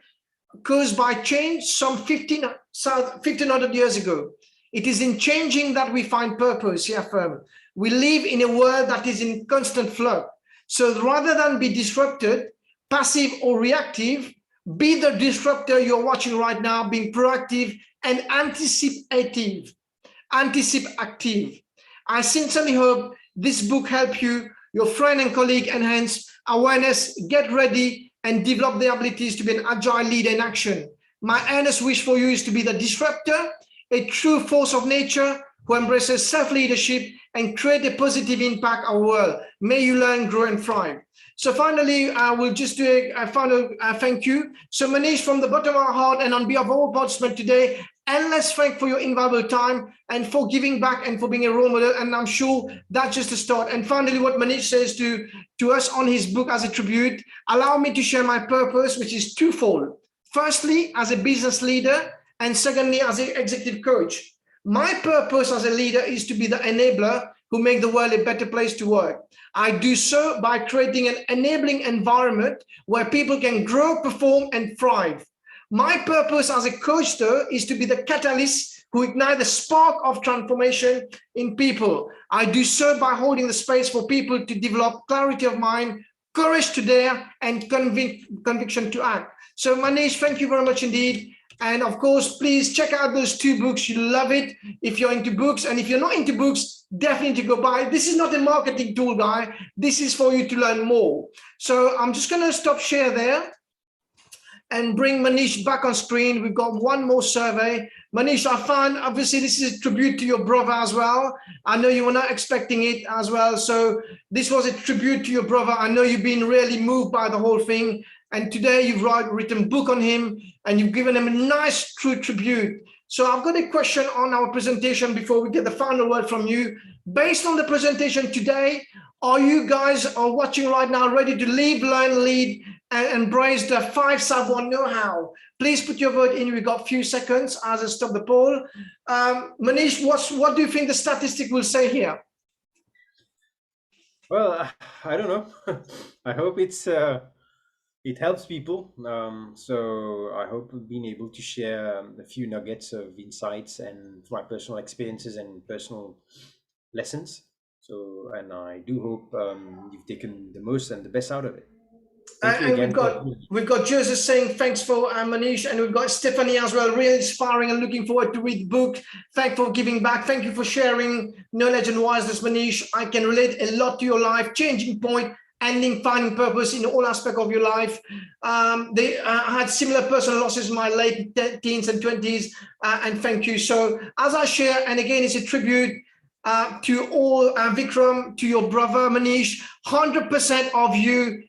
[SPEAKER 1] caused by change some 1500 years ago. It is in changing that we find purpose, he affirmed. We live in a world that is in constant flux. So rather than be disrupted, passive or reactive, be the disruptor you're watching right now, being proactive and anticipative. I sincerely hope this book helps you, your friend and colleague, enhance awareness, get ready, and develop the abilities to be an agile leader in action. My earnest wish for you is to be the disruptor, a true force of nature who embraces self-leadership and create a positive impact on the world. May you learn, grow, and thrive. So finally, I will just do a final thank you. So Manish, from the bottom of our heart and on behalf of all participants today, endless thanks for your invaluable time and for giving back and for being a role model. And I'm sure that's just a start. And finally, what Manish says to us on his book as a tribute, allow me to share my purpose, which is twofold. Firstly, as a business leader, and secondly, as an executive coach. My purpose as a leader is to be the enabler who make the world a better place to work. I do so by creating an enabling environment where people can grow, perform, and thrive. My purpose as a coach, though, is to be the catalyst who ignite the spark of transformation in people. I do so by holding the space for people to develop clarity of mind, courage to dare, and conviction to act. So Manish, thank you very much indeed. And of course, please check out those two books. You'll love it if you're into books. And if you're not into books, definitely go buy. This is not a marketing tool, guy. This is for you to learn more. So I'm just going to stop share there and bring Manish back on screen. We've got one more survey. Manish, I found, obviously, this is a tribute to your brother as well. I know you were not expecting it as well. So this was a tribute to your brother. I know you've been really moved by the whole thing. And today you've written a book on him and you've given him a nice true tribute. So I've got a question on our presentation before we get the final word from you. Based on the presentation today, are you guys watching right now ready to live, learn, lead, and embrace the 5 Savoir know-how? Please put your vote in. We've got a few seconds as I stop the poll. Manish, what do you think the statistic will say here?
[SPEAKER 2] Well, I don't know. I hope it helps people. So I hope being able to share a few nuggets of insights and my personal experiences and personal lessons. So, and I do hope you've taken the most and the best out of it. Thank you again.
[SPEAKER 1] We've got Joseph saying thanks for Manish, and we've got Stephanie as well, really inspiring and looking forward to read the book. Thank you for giving back. Thank you for sharing knowledge and wiseness, Manish. I can relate a lot to your life, changing point, ending, finding purpose in all aspects of your life. They had similar personal losses in my late teens and 20s, and thank you. So as I share, and again, it's a tribute to all, Vikram, to your brother, Manish, 100% of you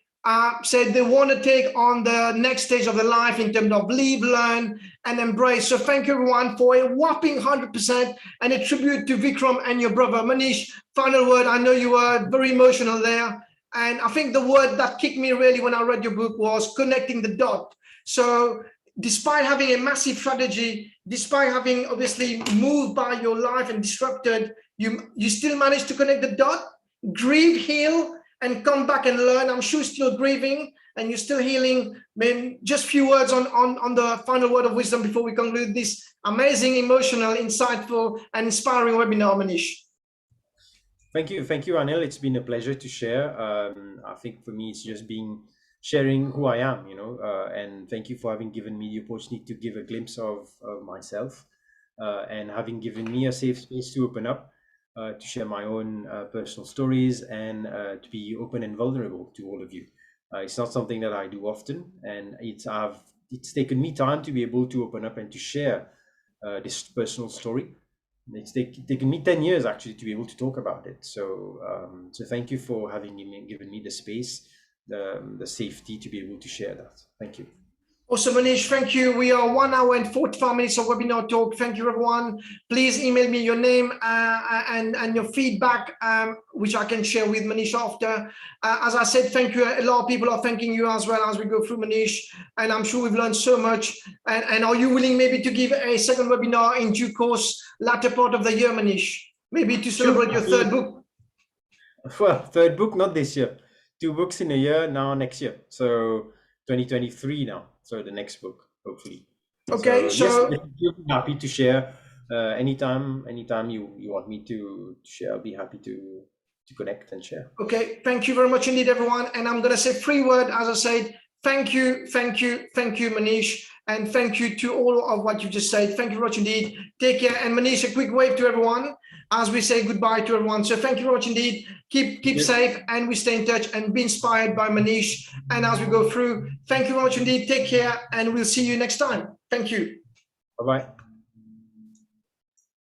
[SPEAKER 1] said they want to take on the next stage of their life in terms of live, learn, and embrace. So thank you everyone for a whopping 100% and a tribute to Vikram and your brother. Manish, final word. I know you were very emotional there. And I think the word that kicked me really when I read your book was connecting the dot. So despite having a massive strategy, despite having obviously moved by your life and disrupted, you still managed to connect the dot, grieve, heal, and come back and learn. I'm sure you're still grieving and you're still healing. Maybe just a few words on the final word of wisdom before we conclude this amazing, emotional, insightful, and inspiring webinar, Manish.
[SPEAKER 2] Thank you, Anil. It's been a pleasure to share. I think for me, it's just sharing who I am, and thank you for having given me the opportunity to give a glimpse of myself, and having given me a safe space to open up, to share my own personal stories and to be open and vulnerable to all of you. It's not something that I do often, and it's taken me time to be able to open up and to share this personal story. It's taken me 10 years actually to be able to talk about it. So thank you for having given me the space, the safety to be able to share that. Thank you.
[SPEAKER 1] Awesome, Manish, thank you. We are 1 hour and 45 minutes of webinar talk. Thank you, everyone. Please email me your name and your feedback, which I can share with Manish after. As I said, thank you. A lot of people are thanking you as well as we go through, Manish, and I'm sure we've learned so much. And are you willing maybe to give a second webinar in due course, latter part of the year, Manish? Maybe to celebrate your third book?
[SPEAKER 2] Well, third book, not this year. 2 books in a year, now next year. So 2023 now. So the next book, hopefully.
[SPEAKER 1] Okay, so
[SPEAKER 2] yes, I'm happy to share anytime you want me to share. I'll be happy to connect and share.
[SPEAKER 1] Okay, thank you very much indeed, everyone. And I'm going to say 3 words, as I said. Thank you, Manish, and thank you to all of what you just said. Thank you very much indeed. Take care, and Manish, a quick wave to everyone as we say goodbye to everyone. So thank you very much indeed. Keep safe, and we stay in touch and be inspired by Manish. And as we go through, thank you very much indeed. Take care, and we'll see you next time. Thank you.
[SPEAKER 2] Bye-bye.